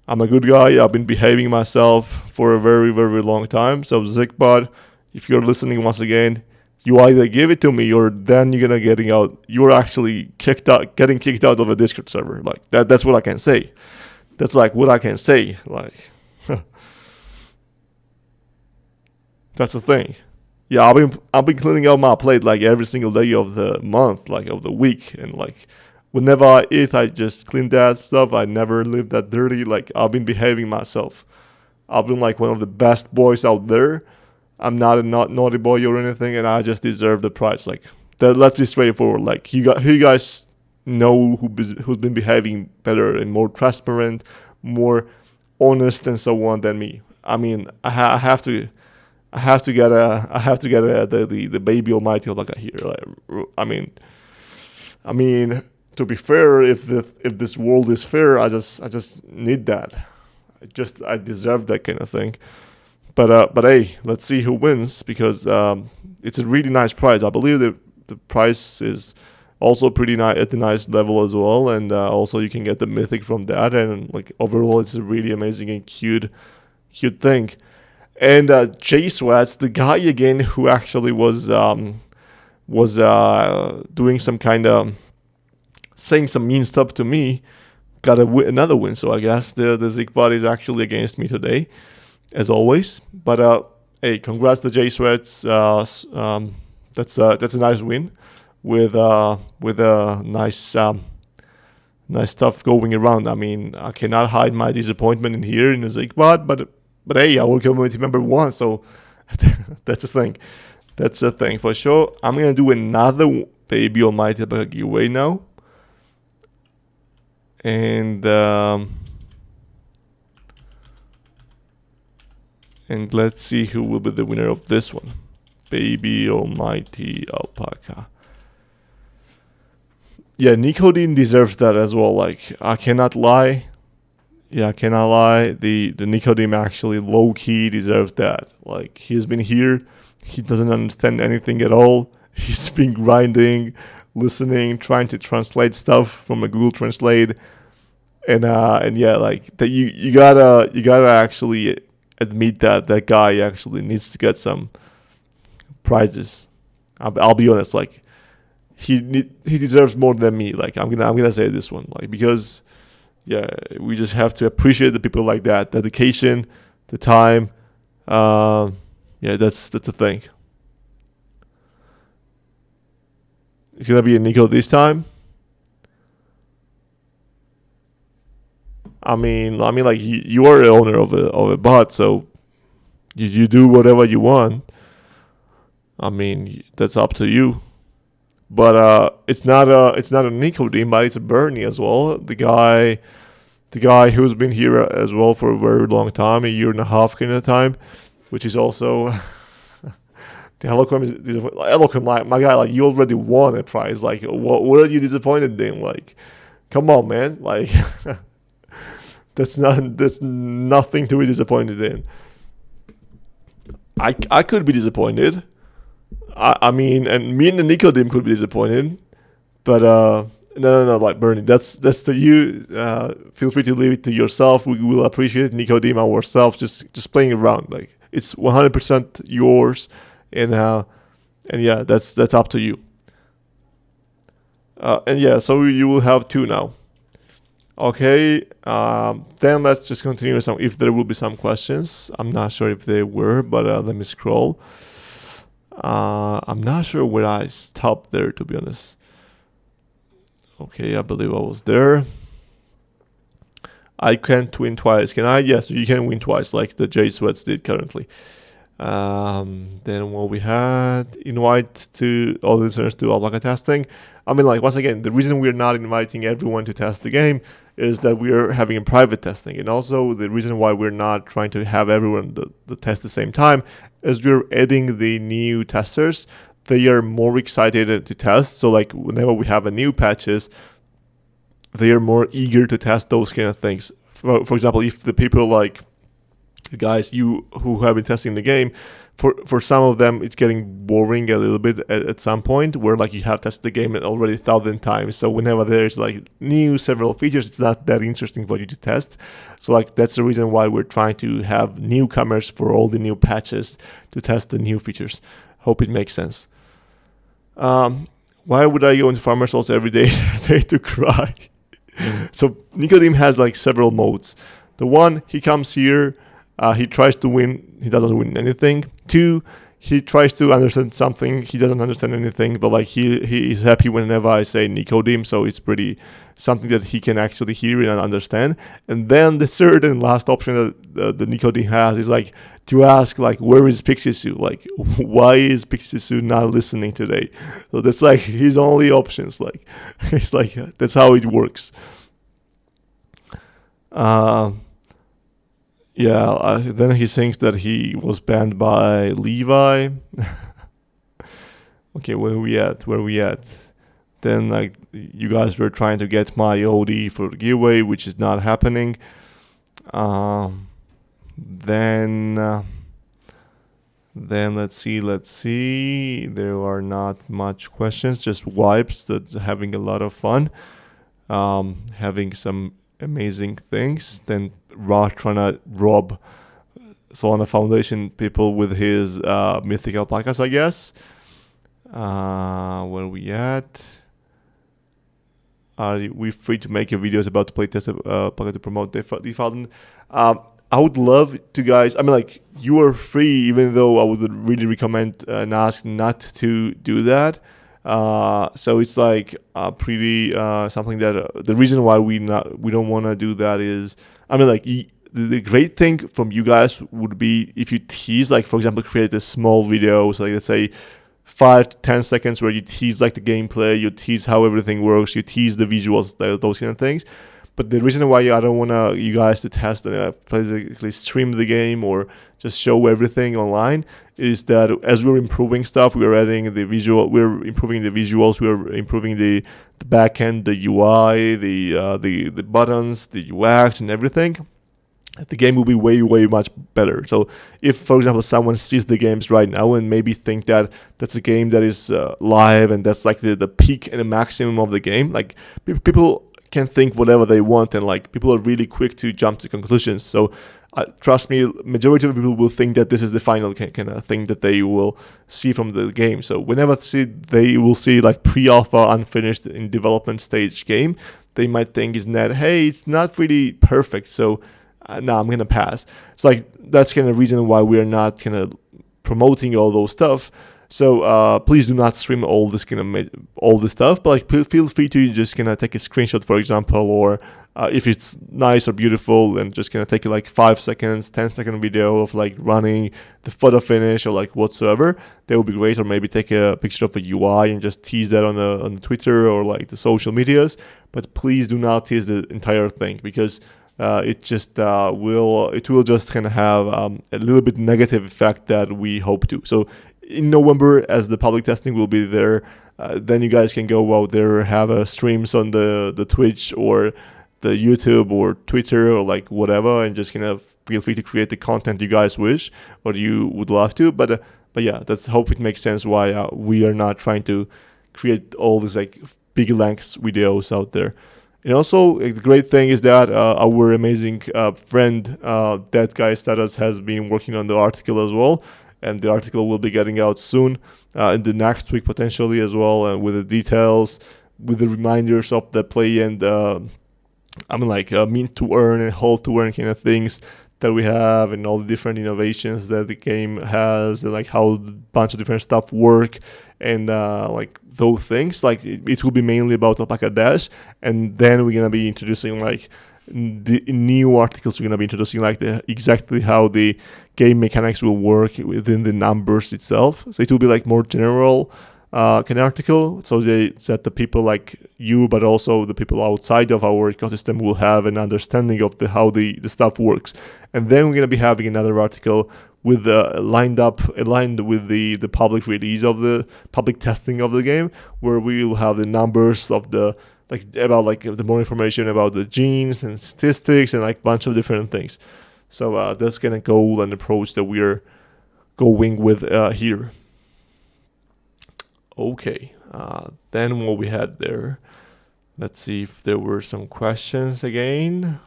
I'm a good guy. I've been behaving myself for a very, very long time. So Zigbot, if you're listening once again, you either give it to me, or then you're gonna getting out. You're actually getting kicked out of a Discord server. Like that. That's what I can say. That's like what I can say. Like, that's the thing. Yeah, I've been cleaning out my plate like every single day of the month, like of the week, and like whenever I eat, I just clean that stuff. I never live that dirty. Like I've been behaving myself. I've been like one of the best boys out there. I'm not a naughty boy or anything, and I just deserve the prize. Like that. Let's be straightforward. Like you guys know who's been behaving better and more transparent, more honest, and so on than me. I mean, I have to get the Baby Almighty alpaca here. Like, I mean, to be fair, if this world is fair, I just need that. I deserve that kind of thing. But hey, let's see who wins, because it's a really nice prize. I believe the price is also pretty nice at a nice level as well, and also you can get the mythic from that, and like overall, it's a really amazing and cute thing. And Jay Sweats, the guy again who actually was doing some kind of saying some mean stuff to me, got another win. So I guess the Zigbot is actually against me today, as always. But hey, congrats to Jay Sweats. That's a nice win with a nice stuff going around. I mean, I cannot hide my disappointment in here in the Zigbot, but hey, our community member won, so that's a thing. That's a thing for sure. I'm gonna do another Baby Almighty giveaway now, and let's see who will be the winner of this one. Baby Almighty alpaca. Yeah, Nicodine deserves that as well. Like, I cannot lie. Yeah, I cannot lie. The Nicodeme actually low-key deserves that. Like, he's been here. He doesn't understand anything at all. He's been grinding, listening, trying to translate stuff from a Google Translate. And yeah, like that you gotta actually admit that guy actually needs to get some prizes. I'll be honest, like he deserves more than me. Like I'm gonna say this one, like, because yeah, we just have to appreciate the people like that, dedication, the time. Yeah, that's the thing. It's gonna be a Nico this time. I mean, like you are the owner of a bot, so you do whatever you want. I mean, that's up to you. But it's not a Nicodeme, but it's a Bernie as well. The guy who's been here as well for a very long time, a year and a half kind of time, which is also The Hello is disappointed. Hello, my guy, like, you already won a prize. Like, what are you disappointed in? Like, come on, man. Like, that's nothing to be disappointed in. I could be disappointed. I mean, and me and the Nicodem could be disappointed. But no, like, Bernie, that's to you. Feel free to leave it to yourself. We will appreciate Nicodem ourselves. Just playing around. Like, it's 100% yours, and yeah, that's up to you. And yeah, so you will have 2 now. Okay, then let's just continue with if there will be some questions. I'm not sure if they were, but let me scroll. I'm not sure where I stopped there, to be honest. Okay, I believe I was there. I can't win twice, can I? Yes, you can win twice, like the J Sweats did currently. Then what we had, invite to all the listeners to alpaca testing. I mean, like, once again, the reason we're not inviting everyone to test the game is that we're having a private testing, and also the reason why we're not trying to have everyone the test at the same time is we're adding the new testers. They are more excited to test, so like whenever we have a new patches, they are more eager to test those kind of things. For example, if the people like the guys who have been testing the game, for some of them it's getting boring a little bit at some point, where like you have tested the game already 1,000 times, so whenever there's like new several features, it's not that interesting for you to test. So like that's the reason why we're trying to have newcomers for all the new patches to test the new features. Hope it makes sense. Why would I go into farmer souls every day to cry? So Nicodem has like several modes. The one, he comes here, he tries to win, he doesn't win anything. 2, he tries to understand something, he doesn't understand anything, but like he is happy whenever I say Nicodem, so it's pretty something that he can actually hear and understand. And then the third and last option that the Nicodem has is like to ask, like, where is Pixisu? Like, why is Pixisu not listening today? So that's like his only options. Like, it's like that's how it works. Then he thinks that he was banned by Levi. Okay, where we at? Then, like, you guys were trying to get my OD for the giveaway, which is not happening. Then let's see. There are not much questions, just wipes that having a lot of fun, having some amazing things. Then Ra trying to rob Solana Foundation people with his mythical alpacas, I guess. Where are we at? Are we free to make videos about the playtest alpaca to promote DeFi? I would love to, guys. I mean, like, you are free, even though I would really recommend and ask not to do that. So it's like pretty something that the reason why we don't want to do that is, I mean, like, the great thing from you guys would be if you tease, like, for example, create a small video, so like, let's say 5 to 10 seconds where you tease like the gameplay, you tease how everything works, you tease the visuals, those kind of things. But the reason why I don't want you guys to test and basically stream the game or just show everything online is that as we're improving stuff, we're adding the visual, we're improving the visuals, we're improving the backend, the UI, the buttons, the UX, and everything. The game will be way much better. So if, for example, someone sees the games right now and maybe think that that's a game that is live and that's like the peak and the maximum of the game, like people can think whatever they want, and like people are really quick to jump to conclusions. So trust me, majority of people will think that this is the final kind of thing that they will see from the game. So whenever they will see like pre-alpha, unfinished, in development stage game, they might think is that, hey, it's not really perfect, so no, I'm gonna pass. So like that's kind of reason why we're not kind of promoting all those stuff. So please do not stream all this all this stuff, but like feel free to just kind of take a screenshot, for example, or if it's nice or beautiful, and just kind of take like 5 seconds, 10-second video of like running the photo finish or like whatsoever. That would be great. Or maybe take a picture of the UI and just tease that on Twitter or like the social medias. But please do not tease the entire thing, because it just will just kind of have a little bit negative effect that we hope to. So in November, as the public testing will be there, then you guys can go out there, have streams on the Twitch or the YouTube or Twitter or like whatever, and just kind of feel free to create the content you guys wish or you would love to. But yeah, that's hope it makes sense why we are not trying to create all these like big length videos out there. And also, the great thing is that our amazing friend, that guy Status, has been working on the article as well. And the article will be getting out soon, in the next week potentially as well, with the details, with the reminders of the play and, mean to earn and hold to earn kind of things that we have, and all the different innovations that the game has, and like how a bunch of different stuff work, and like those things. Like it will be mainly about Alpaca Dash, and then we're gonna be introducing like the new articles. We're gonna be introducing like exactly how the game mechanics will work within the numbers itself. So it will be like more general kind of article, so that the people like you, but also the people outside of our ecosystem, will have an understanding of how the stuff works. And then we're going to be having another article with aligned with the public release of the public testing of the game, where we will have the numbers of the the more information about the genes and statistics and like a bunch of different things. So that's kind of goal and approach that we're going with here. Okay, then what we had there, let's see if there were some questions again.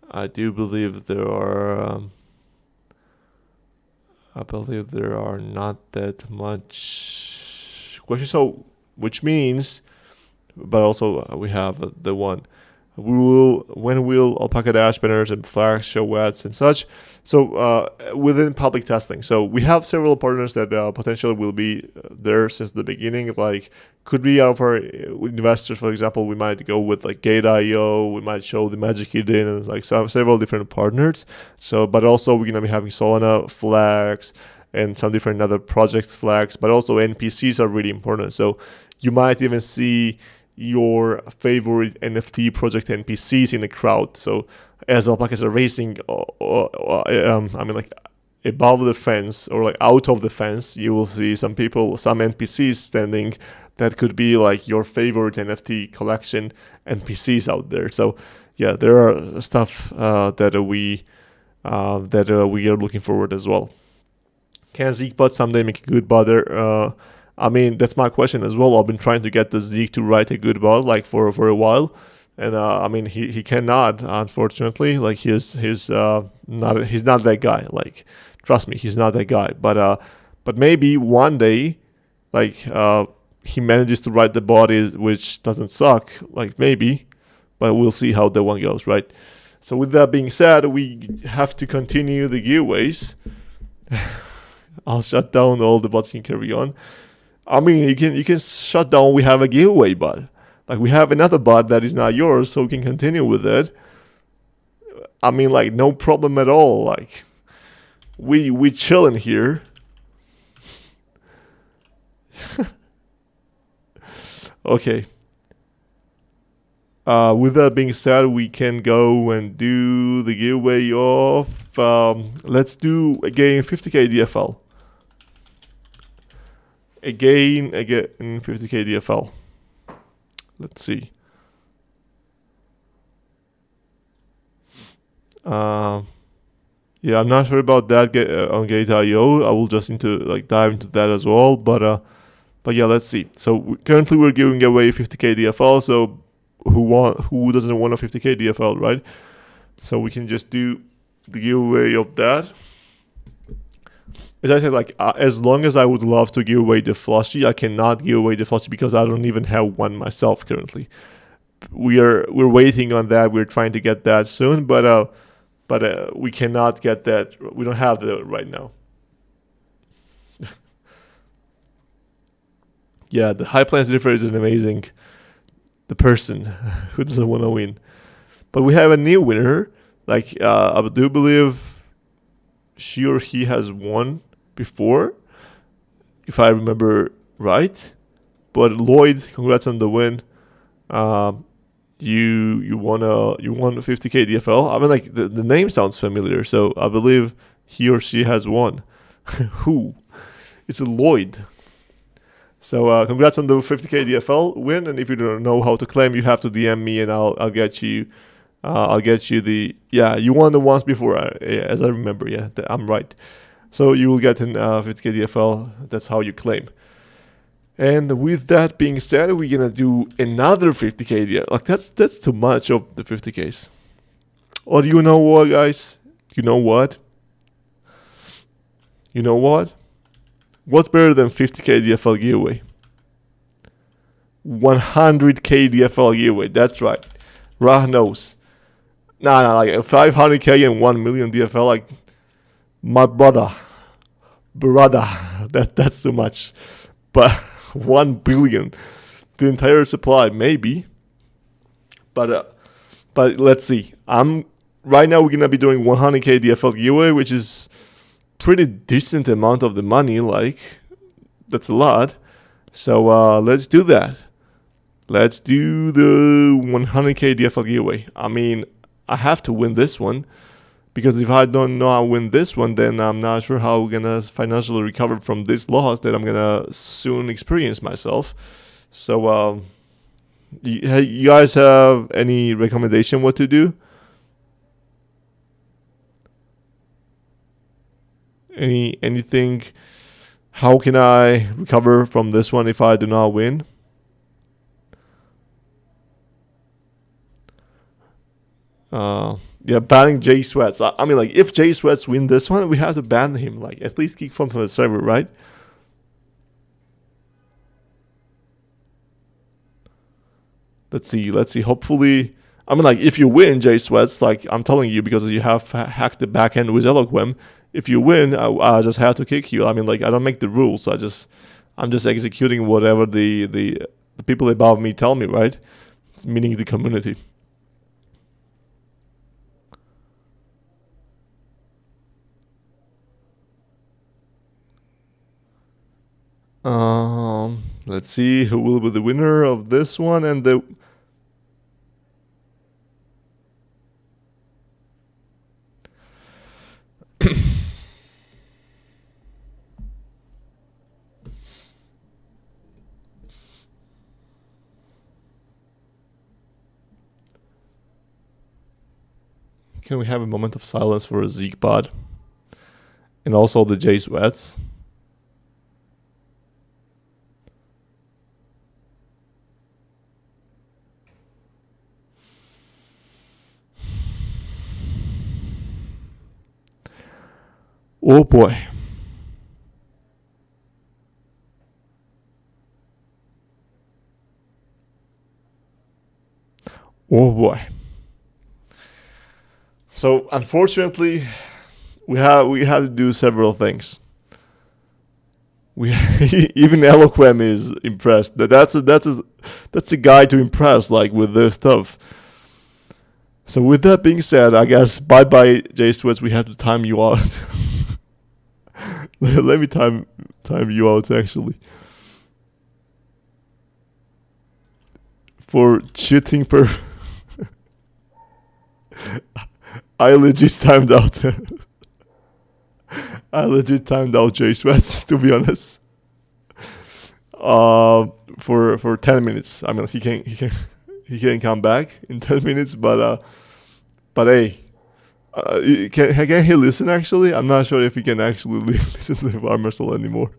I do believe there are, not that much questions, so which means, but also we have the one. When will Alpaca Dash banners and flags show ads and such? So within public testing, so we have several partners that potentially will be there since the beginning. Like could be our investors, for example. We might go with like Gate.io. We might show the Magic Eden and like several different partners. So, but also we're gonna be having Solana flags and some different other project flags. But also NPCs are really important. So you might even see your favorite NFT project NPCs in the crowd. So as alpacas are racing, above the fence or like out of the fence, you will see some NPCs standing that could be like your favorite NFT collection NPCs out there. So yeah, there are stuff that we are looking forward as well. Can Zeekbot someday make a good bother? That's my question as well. I've been trying to get the Zeke to write a good bot like for a while, and he cannot, unfortunately. Like he's not that guy. Like trust me, he's not that guy. But maybe one day, like he manages to write the bot which doesn't suck. Like maybe, but we'll see how that one goes, right? So with that being said, we have to continue the giveaways. I'll shut down all the bots can carry on. You can shut down. We have a giveaway bot. Like we have another bot that is not yours, so we can continue with it. No problem at all. Like we chilling here. Okay. With that being said, we can go and do the giveaway of let's do again 50k DFL. Again, 50k DFL. Let's see. Yeah, I'm not sure about that on Gate.io. I will just dive into that as well. But yeah, let's see. So currently we're giving away 50k DFL. So who doesn't want a 50k DFL, right? So we can just do the giveaway of that. As I said, as long as I would love to give away the Flushy, I cannot give away the Flushy because I don't even have one myself currently. We're waiting on that. We're trying to get that soon, but we cannot get that. We don't have that right now. Yeah, the High Plains Differ is an amazing. The person who doesn't want to win, but we have a new winner. I do believe she or he has won before, if I remember right. But Lloyd, congrats on the win. You won 50k DFL. The name sounds familiar, so I believe he or she has won. Who? It's a Lloyd. So congrats on the 50k DFL win. And if you don't know how to claim, you have to DM me, and I'll get you. I'll get you the you won the once before, as I remember. Yeah, I'm right. So you will get an 50k DFL. That's how you claim. And with that being said, we're gonna do another 50k DFL. Like that's too much of the 50ks. Or you know what, guys? You know what? You know what? What's better than 50k DFL giveaway? 100k DFL giveaway. That's right. Rah knows. Nah, like 500k and 1 million DFL. Like my brother, that's too much. But 1 billion, the entire supply, maybe. But let's see. Right now we're gonna be doing 100k DFL giveaway, which is pretty decent amount of the money. Like that's a lot. So let's do that. Let's do the 100k DFL giveaway. I mean, I have to win this one, because if I don't know I win this one, then I'm not sure how I'm gonna financially recover from this loss that I'm gonna soon experience myself. So you guys have any recommendation what to do? Anything? How can I recover from this one if I do not win? Banning Jay Sweats. I mean, like, if Jay Sweats win this one, we have to ban him. Like, at least kick from the server, right? Let's see. Hopefully, I mean, like, if you win, Jay Sweats, like, I'm telling you, because you have hacked the backend with Eloquem. If you win, I just have to kick you. I mean, like, I don't make the rules. I'm just executing whatever the people above me tell me, right? Meaning the community. Let's see who will be the winner of this one, and the can we have a moment of silence for a Zeke pod and also the J Sweats? Oh boy. Oh boy. So unfortunately, we have to do several things. Even Eloquem is impressed. That's a guy to impress, like, with this stuff. So with that being said, I guess bye J Sweats. We have to time you out. Let me time you out, actually, for cheating per. I legit timed out. I legit timed out J Sweats, to be honest. For 10 minutes. I mean, he can come back in 10 minutes, but hey. Can he listen, actually? I'm not sure if he can actually listen to the Varmersol anymore.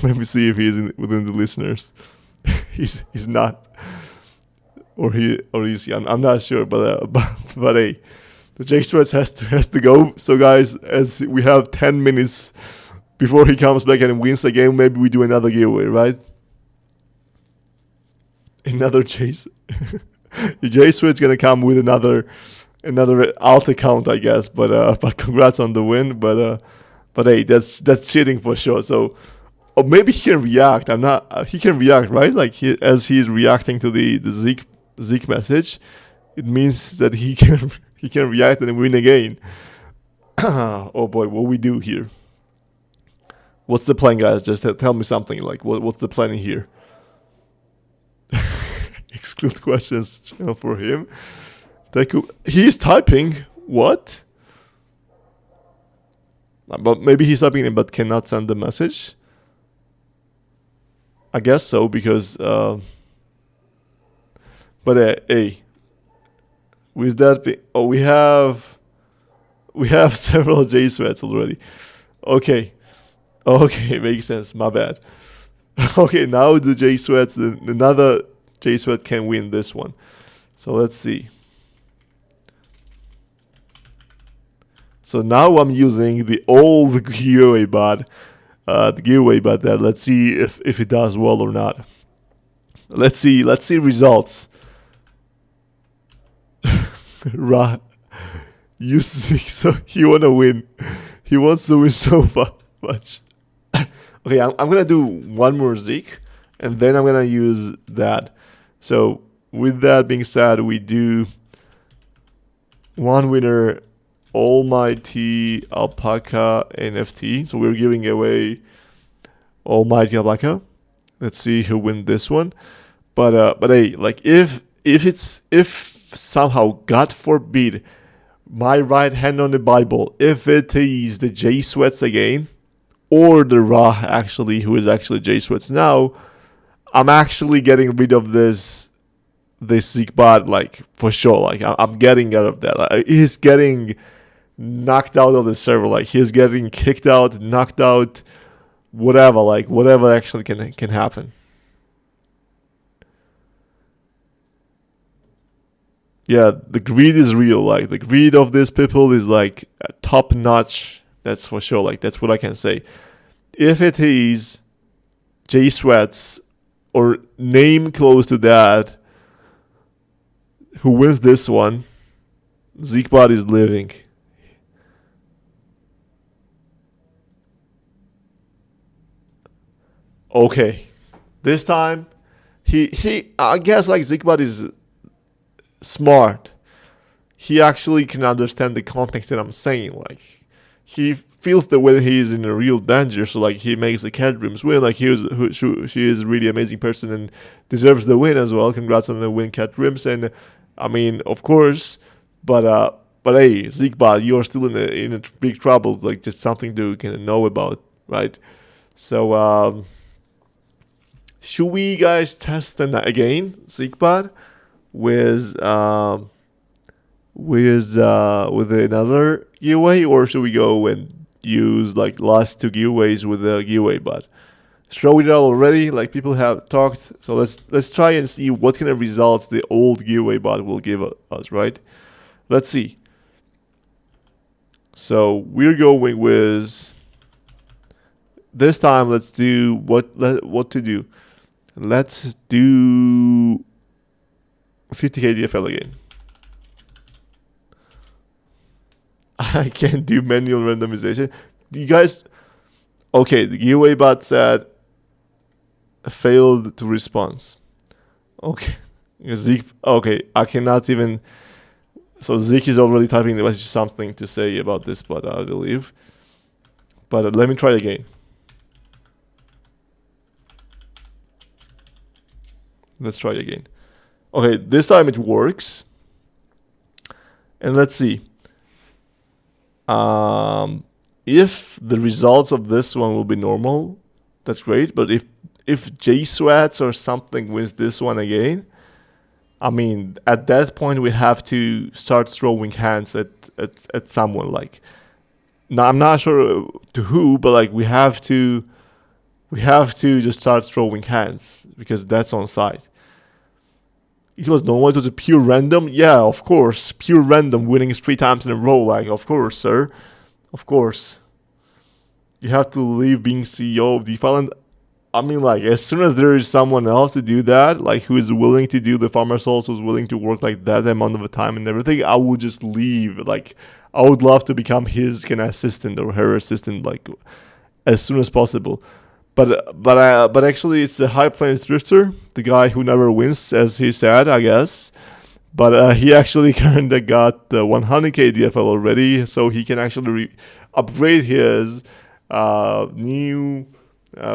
Let me see if he's within the listeners. he's not, or he's. I'm not sure, but hey, the J Sweats has to go. So guys, as we have 10 minutes before he comes back and wins the game, maybe we do another giveaway, right? Another chase. The J Sweat's gonna come with another alt account, I guess, but congrats on the win. But hey, that's cheating for sure. So, or maybe he can react. He can react, right? Like as he's reacting to the Zeke message, it means that he can react and win again. Oh boy, what we do here? What's the plan, guys? Just tell me something. Like what's the plan here? Exclude questions for him. He's typing. What? But maybe he's typing it but cannot send the message. I guess so, because but hey, with that we have several J sweats already. Okay, makes sense. My bad. Okay, now the J sweats, another J sweat can win this one. So let's see. So now I'm using the old giveaway bot, there. Let's see if it does well or not. Let's see results. You see, so he wanna win. He wants to win so much. Okay, I'm gonna do one more Zeke, and then I'm gonna use that. So with that being said, we do one winner, Almighty Alpaca NFT. So we're giving away Almighty Alpaca. Let's see who wins this one. But hey, like if somehow, God forbid, my right hand on the Bible, if it is the J Sweats again, or the Ra actually, who is actually J Sweats now, I'm actually getting rid of this Zeke bot, like, for sure. Like, I'm getting out of that. He's getting knocked out of the server. Like, he's getting kicked out, knocked out, whatever. Like, whatever actually can happen. Yeah, the greed is real. Like, the greed of these people is like top notch. That's for sure. Like, that's what I can say. If it is J Sweats or name close to that who wins this one, Zekebot is living. Okay, this time he I guess like Zekebot is smart. He actually can understand the context that I'm saying. Like, he feels that when he is in a real danger, so like he makes the cat rooms win. Like she is a really amazing person and deserves the win as well. Congrats on the win, cat rooms. And I mean, of course, but hey, Zekebot, you are still in a big trouble. Like, just something to kind of know about, right? So should we guys test again, Zekebot, with another giveaway, or should we go and use like last two giveaways with the giveaway bot? Show it all already, like people have talked. So let's try and see what kind of results the old giveaway bot will give us, right? Let's see. So we're going with this time. Let's do what to do. Let's do 50k DFL again. I can't do manual randomization. You guys, okay, the giveaway bot said failed to response. Okay, Zeke, okay, I cannot even, so Zeke is already typing the message, something to say about this, but I believe. But let me try again. Let's try again. Okay, this time it works. And let's see. If the results of this one will be normal, that's great. But if J Swats or something wins this one again, I mean, at that point we have to start throwing hands at someone. Like, now I'm not sure to who, but like we have to just start throwing hands because that's on site. It was normal. It was a pure random. Yeah, of course, pure random, winning 3 times in a row. Like, of course, sir, of course. You have to leave being CEO of DeFi. And I mean, like, as soon as there is someone else to do that, like who is willing to do the farmer souls, who's willing to work like that amount of time and everything, I would just leave. Like, I would love to become his kind of assistant or her assistant, like, as soon as possible. But actually, it's a High Plains Drifter, the guy who never wins, as he said, I guess. But he actually kind of got 100k DFL already, so he can actually upgrade his new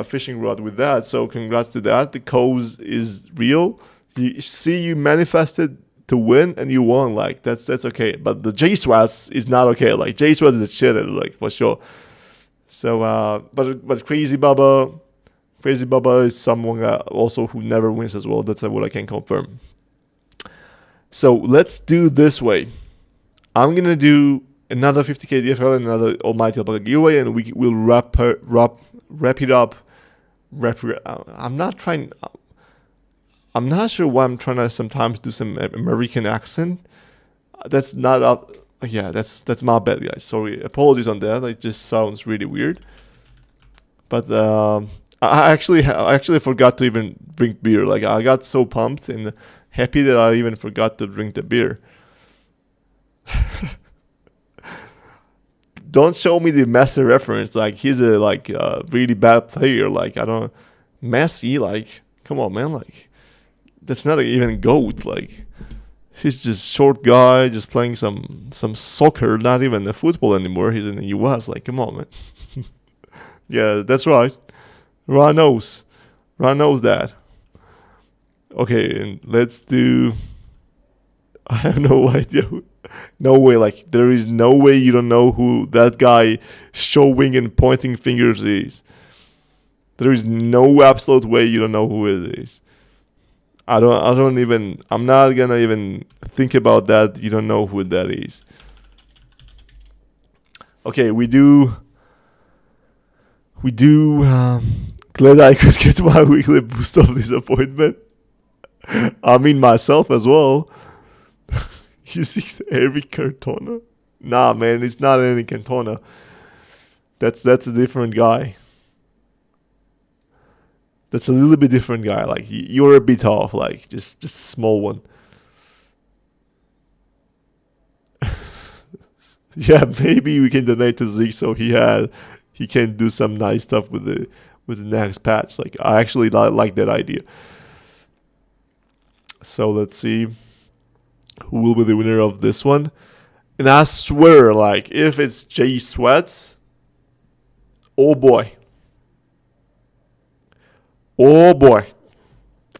fishing rod with that. So congrats to that. The cause is real. You manifested to win and you won. Like, that's okay. But the J-Swats is not okay. Like, J-Swats is a shit, like, for sure. So, but Crazy Baba is someone also who never wins as well. That's what I can confirm. So let's do this way. I'm gonna do another 50k DFL and another Almighty Alpaca giveaway, and we will wrap it up. I'm not sure why I'm trying to sometimes do some American accent. That's not up. Yeah, that's my bad, guys. Sorry, apologies on that. It just sounds really weird. But I actually forgot to even drink beer. Like, I got so pumped and happy that I even forgot to drink the beer. Don't show me the Messi reference. Like, he's a really bad player. Like, I don't Messi. Like, come on, man. Like, that's not even GOAT. Like, he's just short guy, just playing some soccer, not even a football anymore. He's in the US. Like, come on, man. Yeah, that's right. Ron knows that. Okay, and let's do. I have no idea. No way. Like, there is no way you don't know who that guy showing and pointing fingers is. There is no absolute way you don't know who it is. I'm not gonna even think about that. You don't know who that is. Okay, we do. Glad I could get my weekly boost of disappointment. I mean, myself as well. You see every Cantona? Nah, man, it's not any Cantona. That's a different guy. That's a little bit different guy. Like, you're a bit off. Like, just a small one. Yeah, maybe we can donate to Zeke so he can do some nice stuff with the next patch. Like, I actually like that idea. So let's see who will be the winner of this one. And I swear, like, if it's J Sweats, oh boy,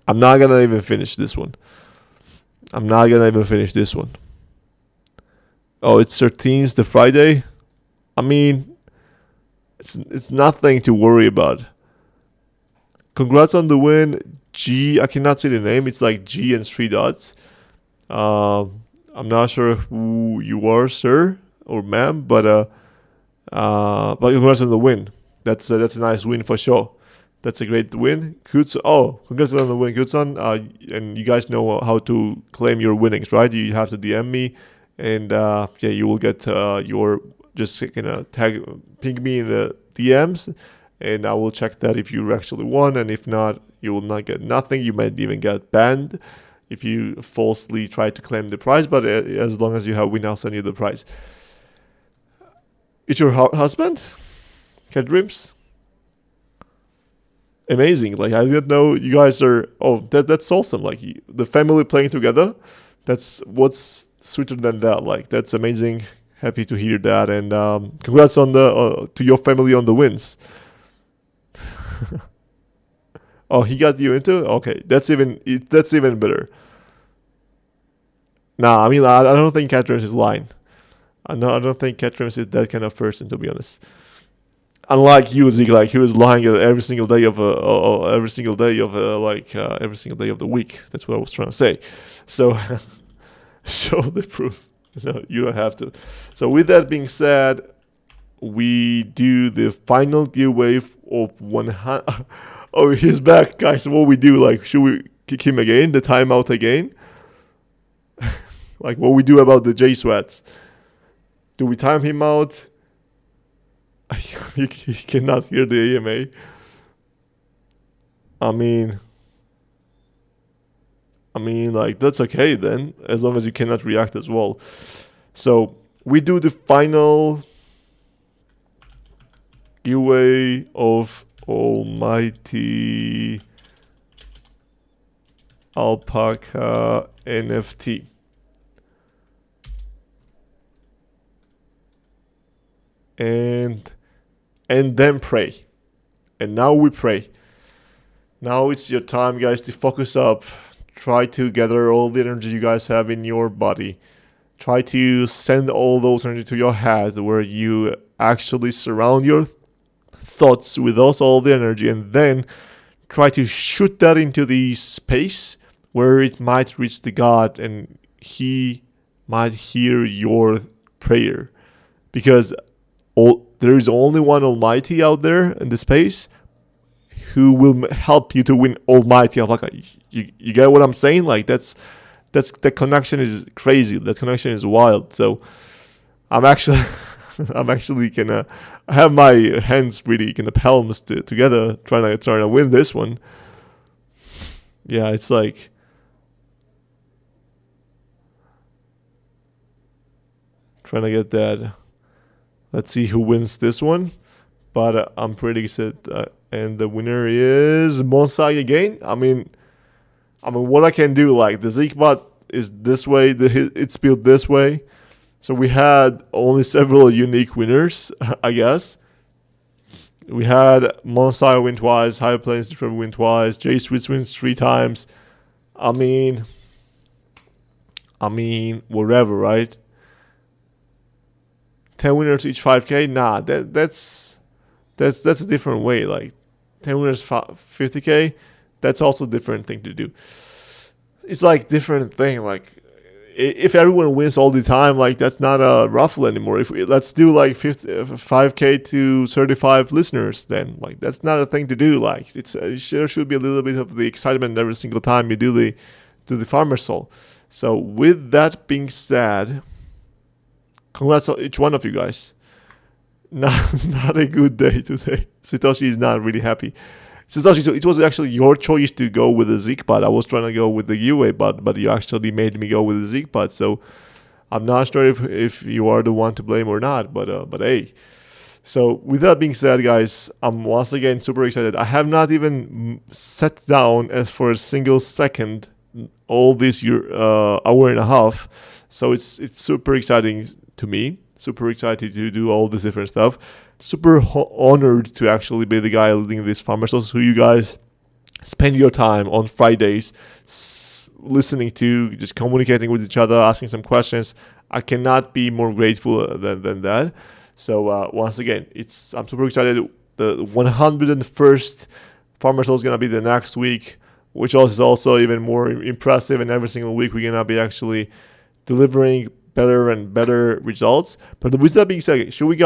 I'm not gonna even finish this one. Oh, it's 13th, the Friday. I mean, it's nothing to worry about. Congrats on the win, G. I cannot see the name. It's like G and 3 dots. I'm not sure who you are, sir or ma'am, but congrats on the win. That's a nice win for sure. That's a great win. Congrats on the win, Kutson. And you guys know how to claim your winnings, right? You have to DM me, and you will get your just ping me in the DMs, and I will check that if you actually won, and if not, you will not get nothing. You might even get banned if you falsely try to claim the prize, but as long as you have win, I'll send you the prize. It's your husband? Cat Dreams? Amazing. Like, I didn't know you guys are... Oh, that's awesome. Like, the family playing together, that's what's sweeter than that. Like, that's amazing. Happy to hear that, and congrats on to your family on the wins. Oh, he got you into it? Okay, that's even better. Nah, I mean, I don't think Catrins is lying. I don't think Catrins is that kind of person, to be honest. Unlike you, Zeke, like, he was lying every single day of every single day of the week. That's what I was trying to say. So show the proof. No, you don't have to. So with that being said, we do the final giveaway of 100. Oh, he's back, guys. What we do? Like, should we kick him again? The timeout again? Like, what we do about the J Sweats? Do we time him out? He cannot hear the AMA. I mean, like, that's okay then, as long as you cannot react as well. So we do the final giveaway of Almighty Alpaca NFT. And then pray. And now we pray. Now it's your time, guys, to focus up. Try to gather all the energy you guys have in your body. Try to send all those energy to your head, where you actually surround thoughts, with all the energy, and then try to shoot that into the space where it might reach the God and he might hear your prayer. Because there is only one Almighty out there in the space who will help you to win Almighty. Like, you get what I'm saying? Like, that connection is crazy. That connection is wild. So I'm actually gonna have my hands really kind of palms together, trying to win this one. Yeah, it's like, trying to get that. Let's see who wins this one. But I'm pretty excited. And the winner is Monsai again. I mean, what I can do, like, the Zeekbot is this way, it's built this way. So we had only several unique winners, I guess. We had Monsai win twice, High Plains Trevor win twice, J Streets wins 3 times. I mean, whatever, right? 10 winners each 5K. Nah, that's a different way. Like 10 winners 50K. That's also a different thing to do. It's like different thing. Like, if everyone wins all the time, like, that's not a raffle anymore. Let's do like 5K to 35 listeners, then like that's not a thing to do. Like, there should be a little bit of the excitement every single time you do the Farmer Soul. So with that being said, congrats on each one of you guys. Not a good day today. Satoshi is not really happy. Satoshi, so it was actually your choice to go with the Zeekbot. I was trying to go with the UA bot, but you actually made me go with the Zeekbot. So I'm not sure if you are the one to blame or not. But hey. So with that being said, guys, I'm once again super excited. I have not even sat down as for a single second all this hour and a half. So it's super exciting to me. Super excited to do all this different stuff. Super honored to actually be the guy leading this Farmer Souls, who you guys spend your time on Fridays listening to, just communicating with each other, asking some questions. I cannot be more grateful than that. So once again, I'm super excited. The 101st Farmer Souls is going to be the next week, which is also even more impressive. And every single week, we're going to be actually delivering better and better results. But with that being said, should we go